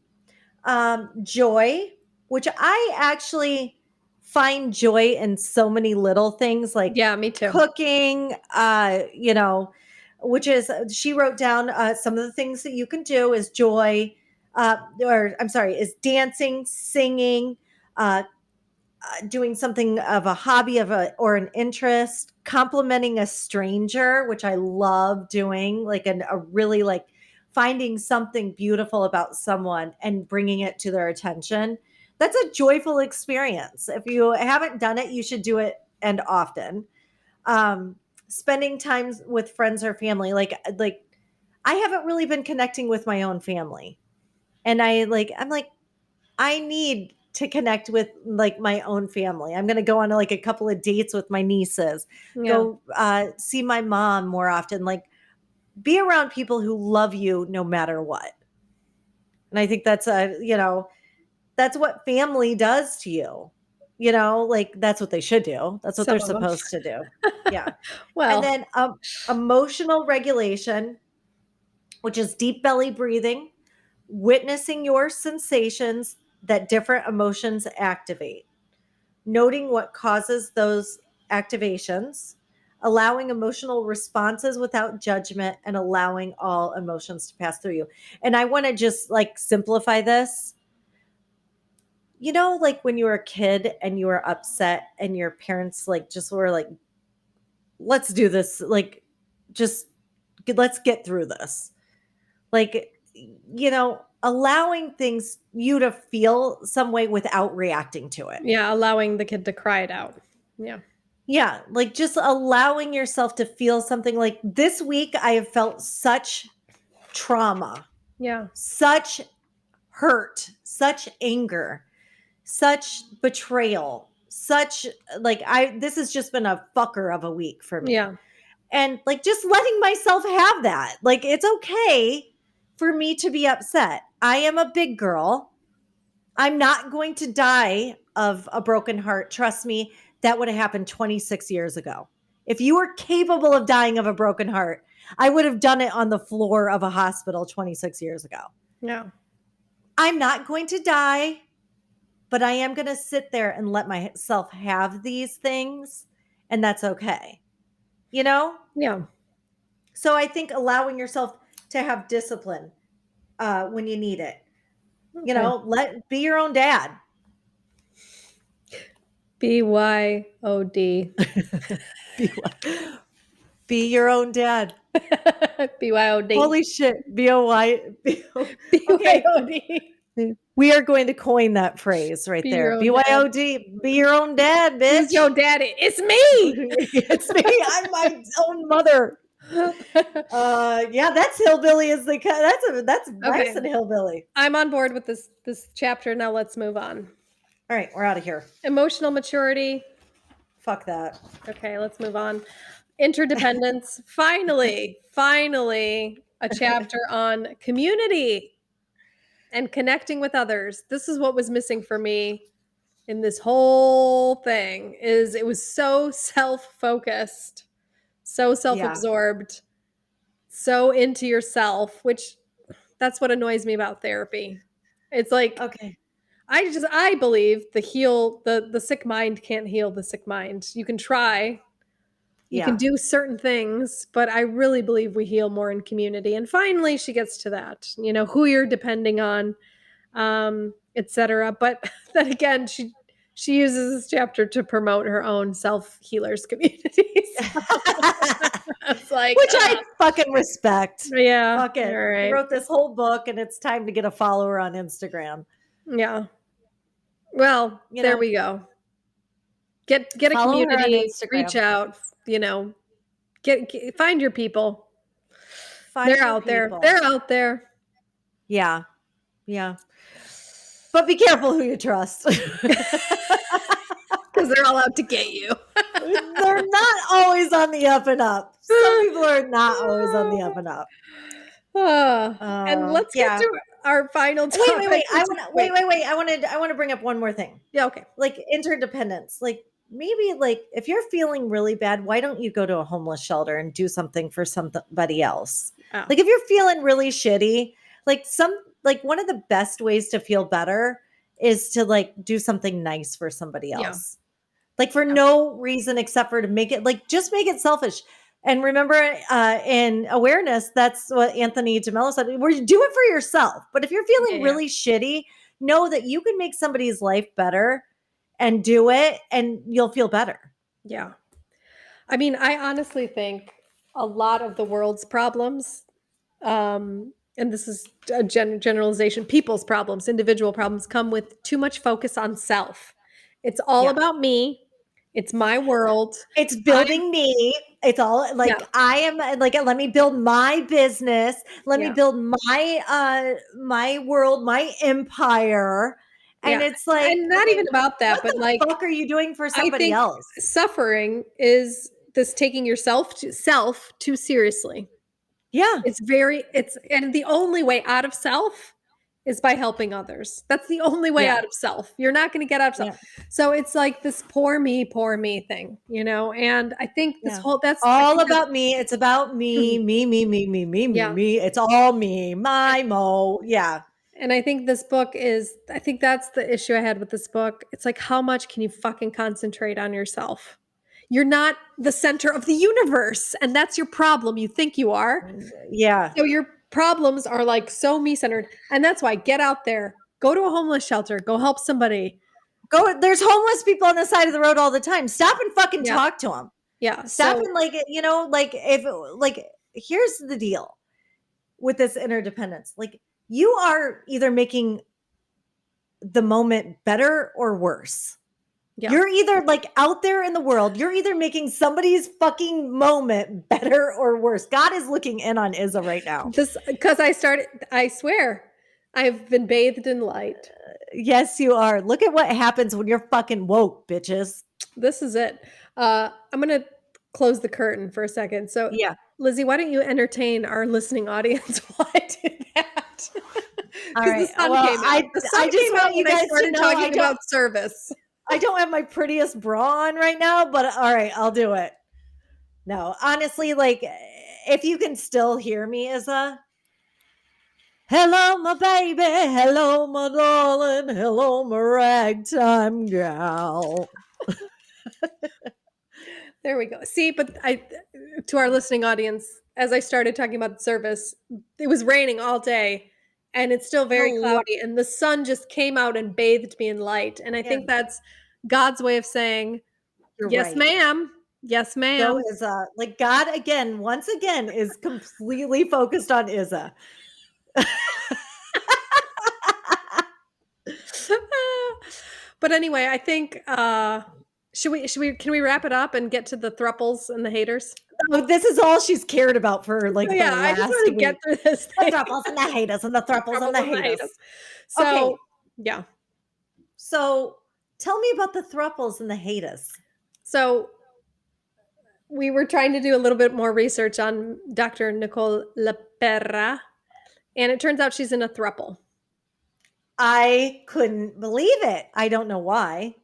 joy, which I actually find joy in so many little things like Yeah, me too. cooking, which is, she wrote down some of the things that you can do is joy, or I'm sorry, is dancing, singing, uh, doing something of a hobby or an interest, complimenting a stranger, which I love doing, like a really like finding something beautiful about someone and bringing it to their attention. That's a joyful experience. If you haven't done it, you should do it and often. Um, Spending time with friends or family, like I haven't really been connecting with my own family, and I'm like I need to connect with like my own family. I'm going to go on like a couple of dates with my nieces, Yeah. go see my mom more often, like be around people who love you no matter what. And I think that's what family does to you. Like that's what they should do. That's what they're Some of them. supposed to do. Yeah. And Well, then emotional regulation, which is deep belly breathing, witnessing your sensations that different emotions activate, noting what causes those activations, allowing emotional responses without judgment, and allowing all emotions to pass through you. And I want to just like simplify this. Like when you were a kid and you were upset and your parents like just were like, let's do this, like, just let's get through this. Like, allowing things you to feel some way without reacting to it. yeah, allowing the kid to cry it out. Yeah. Yeah, like just allowing yourself to feel something. Like this week, I have felt such trauma, Yeah. such hurt, such anger, such betrayal, such this has just been a fucker of a week for me. Yeah. And like just letting myself have that. Like it's okay for me to be upset. I am a big girl. I'm not going to die of a broken heart. Trust me, that would have happened 26 years ago. If you were capable of dying of a broken heart, I would have done it on the floor of a hospital 26 years ago. Yeah. I'm not going to die, but I am going to sit there and let myself have these things, and that's okay. You know? Yeah. So I think allowing yourself to have discipline when you need it. Okay. Be your own dad. BYOD. be, be your own dad. BYOD. Holy shit. B-O-Y. Okay. BYOD. We are going to coin that phrase right Be your there. own dad. BYOD. Be your own dad, Who's bitch. your daddy? It's me. It's me. I'm my own mother. Yeah, that's hillbilly as they cut. That's nice Okay. and hillbilly. I'm on board with this chapter. Now let's move on. All right, we're out of here. Emotional maturity. Fuck that. Okay, let's move on. Interdependence. Finally, a chapter on community and connecting with others. This is what was missing for me in this whole thing is it was so self-focused, so Yeah. self-absorbed, so into yourself, which that's what annoys me about therapy. It's like Okay. I believe the sick mind can't heal the sick mind. You can try, you can Yeah. do certain things, but I really believe we heal more in community. And finally she gets to that, who you're depending on, etc. But then again, She uses this chapter to promote her own self-healers communities. It's like, Which I fucking respect. yeah, Fuck it. She alright. wrote this whole book and it's time to get a follower on Instagram. Yeah. Well, You there know, we go. Get a follow her on community, reach Instagram. out, you know, get find your people. Find They're your out there. people. They're out there. Yeah. Yeah. But be careful who you trust. 'Cause they're all out to get you. They're not always on the up and up. Some people are not always on the up and up. And let's get Yeah. to our final Wait. topic, I which is want wait. I want to bring up one more thing. Yeah, okay. Like interdependence. Like maybe like if you're feeling really bad, why don't you go to a homeless shelter and do something for somebody else? Oh, Like if you're feeling really shitty, like one of the best ways to feel better is to like do something nice for somebody yeah, else. Like for yeah, no reason except for to make it like just make it selfish. And remember, in awareness, that's what Anthony DeMello said. Where you do it for yourself. But if you're feeling yeah, really shitty, know that you can make somebody's life better and do it, and you'll feel better. yeah. I mean, I honestly think a lot of the world's problems, and this is a generalization, people's problems, individual problems come with too much focus on self. It's all Yeah. about me. It's my world. It's I building me. It's all Yeah, like I am like let me build my business. Let me yeah, build my world, my empire. And yeah, it's like, and not okay, even about that, what but, the like, fuck are you doing for I somebody think else? suffering is this taking yourself to self too seriously. Yeah. It's and the only way out of self is by helping others. That's the only way Yeah. out of self. You're not gonna get out of self. Yeah. So it's like this poor me thing, you know? And I think this Yeah. whole that's I All think that's about me. It's about me, yeah. me. It's all me, my mo. Yeah. And I think this book is I think that's the issue I had with this book. It's like, how much can you fucking concentrate on yourself? You're not the center of the universe, and that's your problem. You think you are. Yeah. So your problems are like so me-centered. And that's why get out there, go to a homeless shelter, go help somebody. Go there's homeless people on the side of the road all the time. Stop and fucking Yeah. talk to them. Yeah. Stop So and like, like if like here's the deal with this interdependence. Like you are either making the moment better or worse. yeah. You're either like out there in the world, you're either making somebody's fucking moment better or worse. God is looking in on Izza right now. This because I swear, I've been bathed in light. Yes, you are. Look at what happens when you're fucking woke, bitches. This is it. I'm gonna close the curtain for a second. So Yeah. Lizzie, why don't you entertain our listening audience while I do that? All Because the right. sun Well, came out. The sun I just came out want you when I guys to started know talking about service. I don't have my prettiest bra on right now, but all right, I'll do it. No, honestly, like if you can still hear me, Izza. Hello, my baby. Hello, my darling. Hello, my ragtime gal. There we go. See, but I to our listening audience, as I started talking about the service, it was raining all day and it's still very Hello. cloudy and the sun just came out and bathed me in light. And I Yeah, think that's God's way of saying, you're "Yes, right. ma'am. Yes, Go ma'am." Izza. Like God again, once again, is completely focused on Izza. But anyway, I think should we can we wrap it up and get to the thruples and the haters? Oh, this is all she's cared about for So like the yeah, I just last want to get week. through this The thing. thruples and the haters and the thruples and Thruples the and the haters. haters. Okay, So yeah. so tell me about the thruples and the haters. So we were trying to do a little bit more research on Dr. Nicole LaPera, and it turns out she's in a thruple. I couldn't believe it. I don't know why.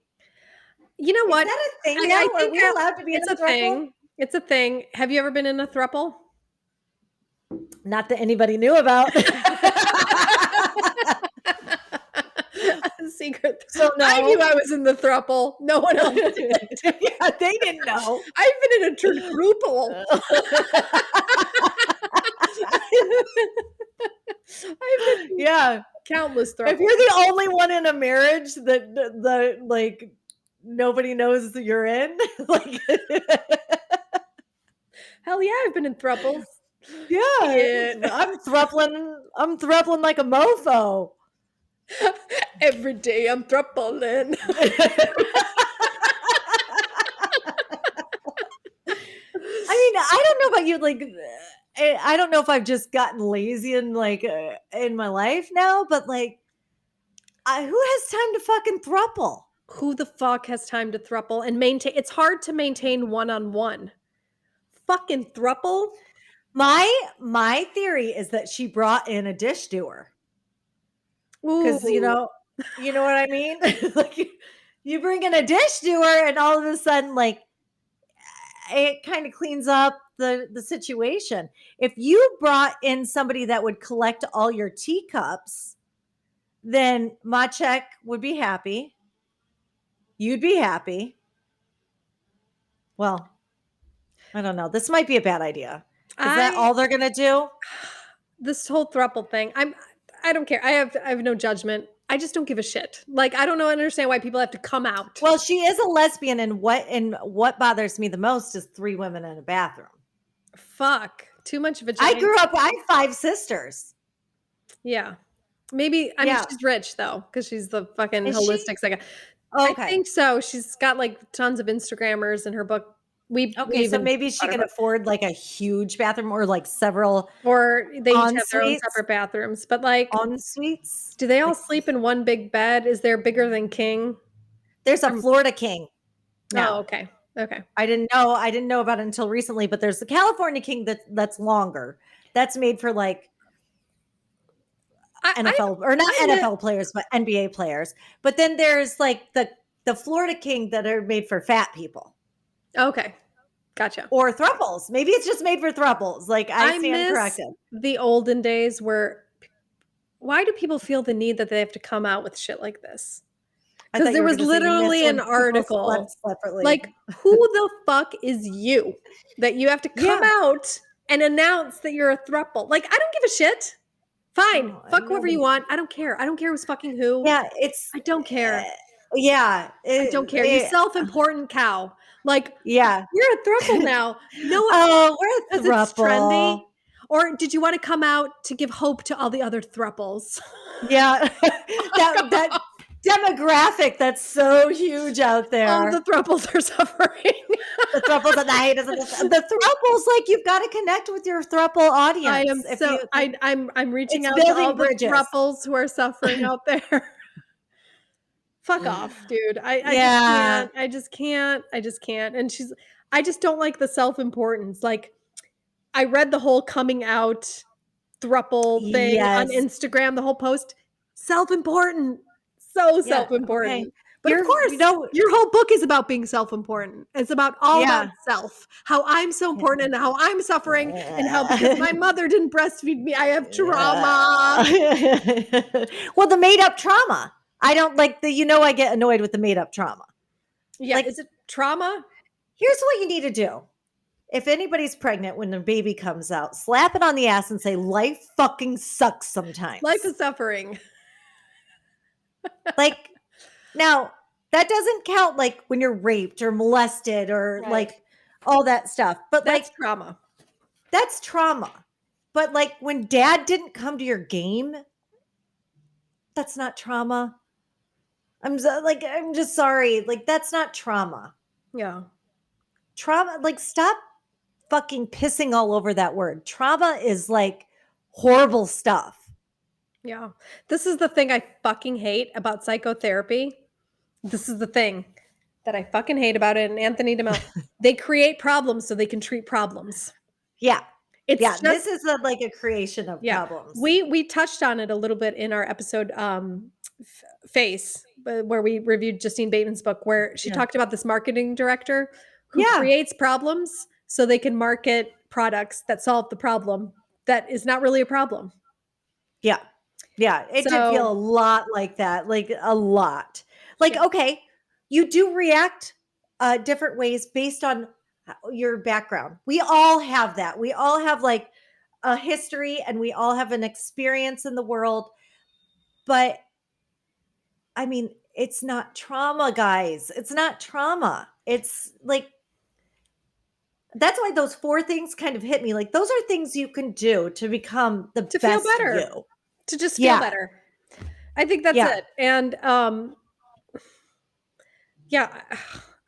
You know Is what? that a thing I now? Are think we allowed to be in it's a a throuple? thing. It's a thing. Have you ever been in a thruple? Not that anybody knew about. Secret. So I knew no. I was in the thruple. No one else did. Yeah, they didn't know. I've been in a quadruple. I've been in Yeah. countless If thruples. you're the only one in a marriage that the like nobody knows that you're in. Like, Hell yeah, I've been in thruples. yeah, Shit. I'm thruppling like a mofo. Every day I'm thrupling. I mean, I don't know about you, like, I don't know if I've just gotten lazy in, like, in my life now, but, like, who has time to fucking thruple? Who the fuck has time to thruple and maintain? It's hard to maintain one-on-one. Fucking thruple? My theory is that she brought in a dish doer. 'Cause, Ooh. you know what I mean? Like, you bring in a dish doer and all of a sudden, like, it kinda cleans up the situation. If you brought in somebody that would collect all your teacups, then Maciek would be happy. You'd be happy. Well, I don't know. This might be a bad idea. Is that I all they're gonna do? This whole thruple thing, I don't care. I have no judgment. I just don't give a shit. Like, I don't know understand why people have to come out. Well, she is a lesbian, and what bothers me the most is 3 women in a bathroom. Fuck. Too much I vagina. grew up I have 5 sisters. Yeah. Maybe I mean, Yeah. she's rich though, because she's the fucking Is she? holistic psycho. I Okay. think so. She's got, like, tons of Instagrammers in her book. We Okay, so even maybe bought she her can book. afford, like, a huge bathroom or, like, several Or they each en have their own suites separate bathrooms, but, like, en suites? do they all Like, sleep in one big bed? Is there bigger than king? there's a Um, Florida King oh, now. okay. Okay. I didn't know about it until recently, but there's the California King that's longer. That's made for, like, I I NFL, or not I mi NFL players, but NBA players. But then there's, like, the Florida King that are made for fat people Okay. Gotcha. or thruples. Maybe it's just made for thruples. Like, I I stand miss corrected. the olden days where why do people feel the need that they have to come out with shit like this? I Because thought you there were was gonna say you miss literally an when people article, slept separately. like, who the fuck is you that you have to come Yeah. out and announce that you're a throuple? Like, I don't give a shit. Fine, Oh, I fuck know, whoever but you want. I don't care. I don't care who's fucking who. yeah, it's I don't care. yeah, I don't care. You self-important cow. Like, yeah. you're a throuple now. No, Oh, we're a 'cause it's trendy? throuple. Or did you wanna come out to give hope to all the other thruples? Yeah. That demographic that's so huge out All the there. thruples are suffering. The thruples at night isn't the thruples, like, you've gotta connect with your thruple I am audience. If so you like, I'm reaching it's out to all building the bridges. thruples who are suffering out there. Fuck off, dude. I just Yeah. can't. I just can't. And I just don't like the self-importance. Like, I read the whole coming out thruple thing on Yes. Instagram, the whole post. Self-important. So Yeah, okay. self-important. But of You're you course, know your whole book is about being self-important. It's about all about yeah. self. How I'm so important and how I'm suffering and how because my mother didn't breastfeed me, I have trauma. Well, the made up trauma. I don't like I get annoyed with the made up trauma. Yeah, Like, is it trauma? here's what you need to do. If anybody's pregnant when their baby comes out, slap it on the ass and say, life fucking sucks Life sometimes. is suffering. Like, now, that doesn't count, like, when you're raped or molested or, Right. like, all that stuff. But, That's like, trauma. that's trauma. But, like, when dad didn't come to your game, that's not trauma. I'm just sorry. Like, that's not trauma. Yeah. Trauma, like, stop fucking pissing all over that word. Trauma is, like, horrible stuff. Yeah. This is the thing I fucking hate about psychotherapy. This is the thing that I fucking hate about it, and Anthony DeMello, they create problems so they can treat problems. Yeah. It's Yeah. just This is like a creation of yeah. problems. We touched on it a little bit in our episode, Face, where we reviewed Justine Bateman's book, where she Yeah. talked about this marketing director who Yeah. creates problems so they can market products that solve the problem that is not really a problem. Yeah. Yeah. It did feel a So, lot like that. Like, a lot. Like, yeah. okay, you do react different ways based on your background. We all have that. We all have, like, a history and we all have an experience in the world. But I mean, it's not trauma, guys. It's not trauma. It's like that's why those 4 things kind of hit me. Like those are things you can do to become the To feel best better, you. to just feel Yeah. better. I think that's Yeah. it, and, yeah,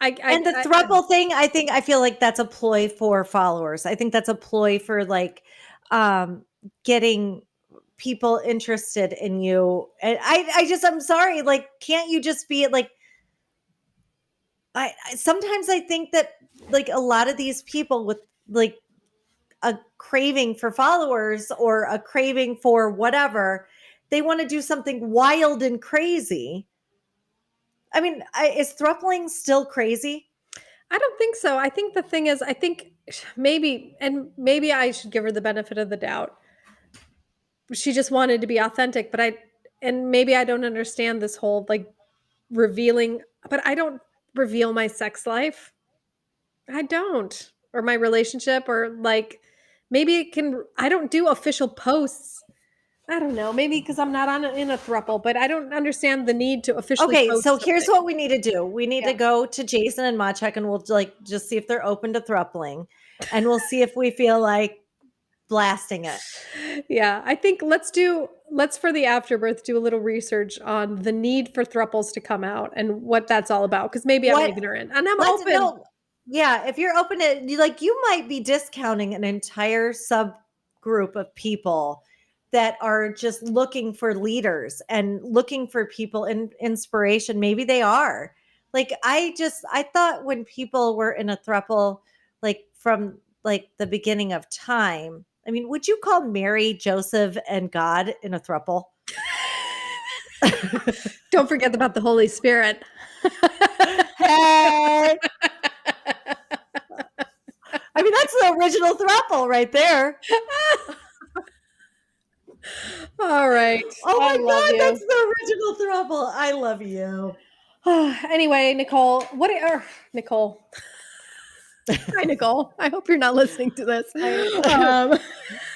And the I throuple thing, I feel like that's a ploy for followers. I think that's a ploy for like um getting people interested in you. And I'm sorry, like can't you just be like sometimes I think that like a lot of these people with like a craving for followers or a craving for whatever, they want to do something wild and crazy. I mean, is throupling still crazy? I don't think so. I think the thing is, I think maybe I should give her the benefit of the doubt. She just wanted to be authentic, and maybe I don't understand this whole like revealing, but I don't reveal my sex life. I don't. Or my relationship, or like maybe I don't do official posts. I don't know. Maybe because I'm not in a throuple, but I don't understand the need to officially Okay, so post here's something. what we need to do. We need to Yeah. go to Jason and Machek and we'll like just see if they're open to throupling and we'll see if we feel like blasting it. Yeah, I think let's for the afterbirth do a little research on the need for thruples to come out and what that's all about, because maybe I'm What ignorant and I'm let's open. no yeah, if you're open to like you might be discounting an entire subgroup of people that are just looking for leaders and looking for people in inspiration. Maybe they are. Like I thought when people were in a throuple like from like the beginning of time. I mean, would you call Mary, Joseph, and God in a throuple? Don't forget about the Holy Spirit. Hey, I mean that's the original throuple right there. All right. Oh I my love god, you. that's the original throuple. I love you. Anyway, Nicole, Nicole. Hi, Nicole. I hope you're not listening to this. I Um,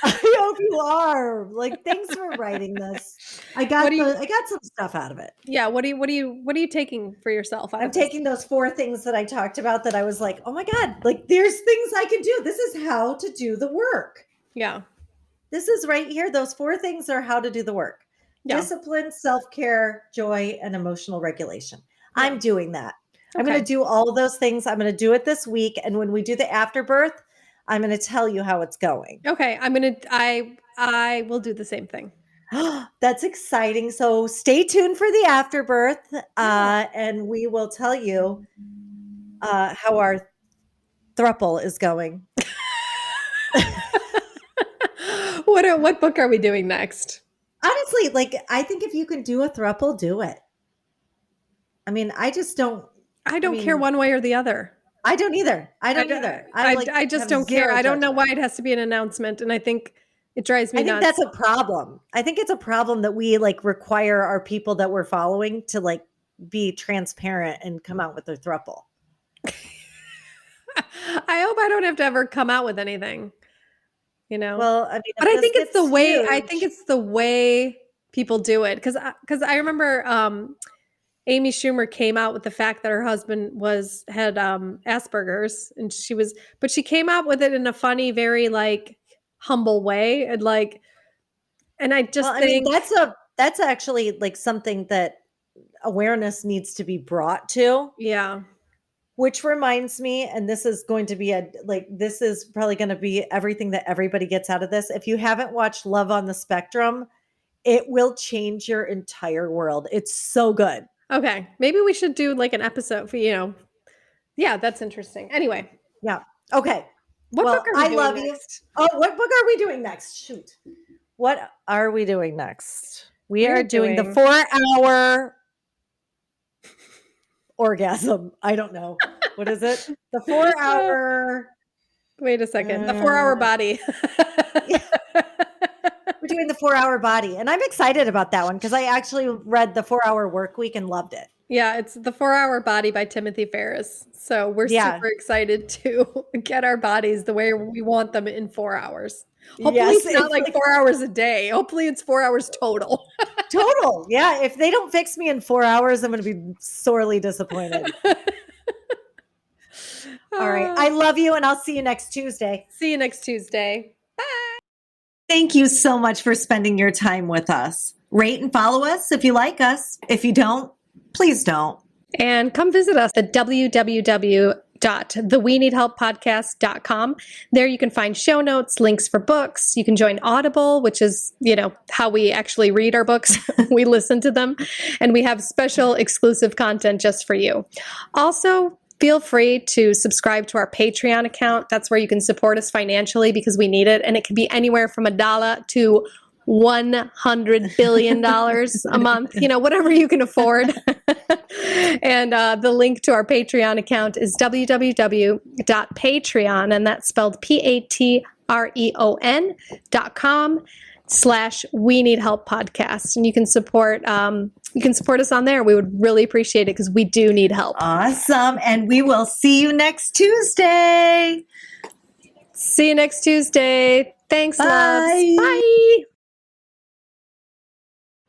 I hope you are. Like, thanks for writing this. what do you I got some stuff out of it. yeah, what are you taking for yourself out I'm of this? taking those 4 things that I talked about that I was like, "Oh my god, like there's things I can do. This is how to do the work." Yeah. This is right here. Those 4 things are how to do the work. Yeah. Discipline, self-care, joy, and emotional regulation. Yeah. I'm doing that. I'm going Okay. to do all of those things. I'm going to do it this week. And when we do the afterbirth, I'm going to tell you how it's going. Okay. I will do the same thing. That's exciting. So stay tuned for the afterbirth, Yeah. and we will tell you how our thruple is going. What book are we doing next? Honestly, like I think if you can do a thruple, do it. I mean, I just don't. I I don't care mean, one way or the other. I don't either. I I don't d either. I like I just have don't care. zero I don't know judgment. why it has to be an announcement, and I think it drives I me think that's nuts. a problem. I think it's a problem that we like require our people that we're following to like be transparent and come out with their thruple. I hope I don't have to ever come out with anything, you know? Well, I mean, But if this gets I think huge, it's the way people do it, because I remember, Amy Schumer came out with the fact that her husband had, Asperger's, and she came out with it in a funny, very, like, humble way, and I well, just I mean, think that's actually like something that awareness needs to be brought to. yeah. Which reminds me, and this is going to be a like this is probably going to be everything that everybody gets out of this. If you haven't watched Love on the Spectrum, it will change your entire world. It's so good. Okay, maybe we should do, like, an episode for, yeah, that's interesting. Anyway, Yeah. Okay. what book Well, are we I doing love you. next? Oh, what book are we doing next? Shoot. What are we doing next? We We are are doing the doing 4-hour orgasm. I don't know. What is it? The 4 uh, hour wait a second, the 4-hour uh body. yeah, we're doing the 4-hour body. And I'm excited about that one because I actually read the 4-hour work week and loved it. Yeah, it's The 4-Hour Body by Timothy Ferriss. So we're Yeah. super excited to get our bodies the way we want them in 4 hours. Hopefully, Yes. it's not It's like like 4 hours a day. Hopefully, it's 4 hours total. Total. Yeah. If they don't fix me in 4 hours, I'm going to be sorely disappointed. All right. I love you, and I'll see you next Tuesday. See you next Tuesday. Thank you so much for spending your time with us. Rate and follow us if you like us. If you don't, please don't. And come visit us at www.theweneedhelppodcast.com. There you can find show notes, links for books. You can join Audible, which is, how we actually read our books. We listen to them. And we have special exclusive content just for you. Also, feel free to subscribe to our Patreon account. That's where you can support us financially because we need it. And it can be anywhere from $1 to $100 billion a month, whatever you can afford. And the link to our Patreon account is www.patreon, and that's spelled patreon.com/We Need Help Podcast. And you can support us on there. We would really appreciate it because we do need help. Awesome. And we will see you next Tuesday. See you next Tuesday. Thanks, Bye. loves. Bye.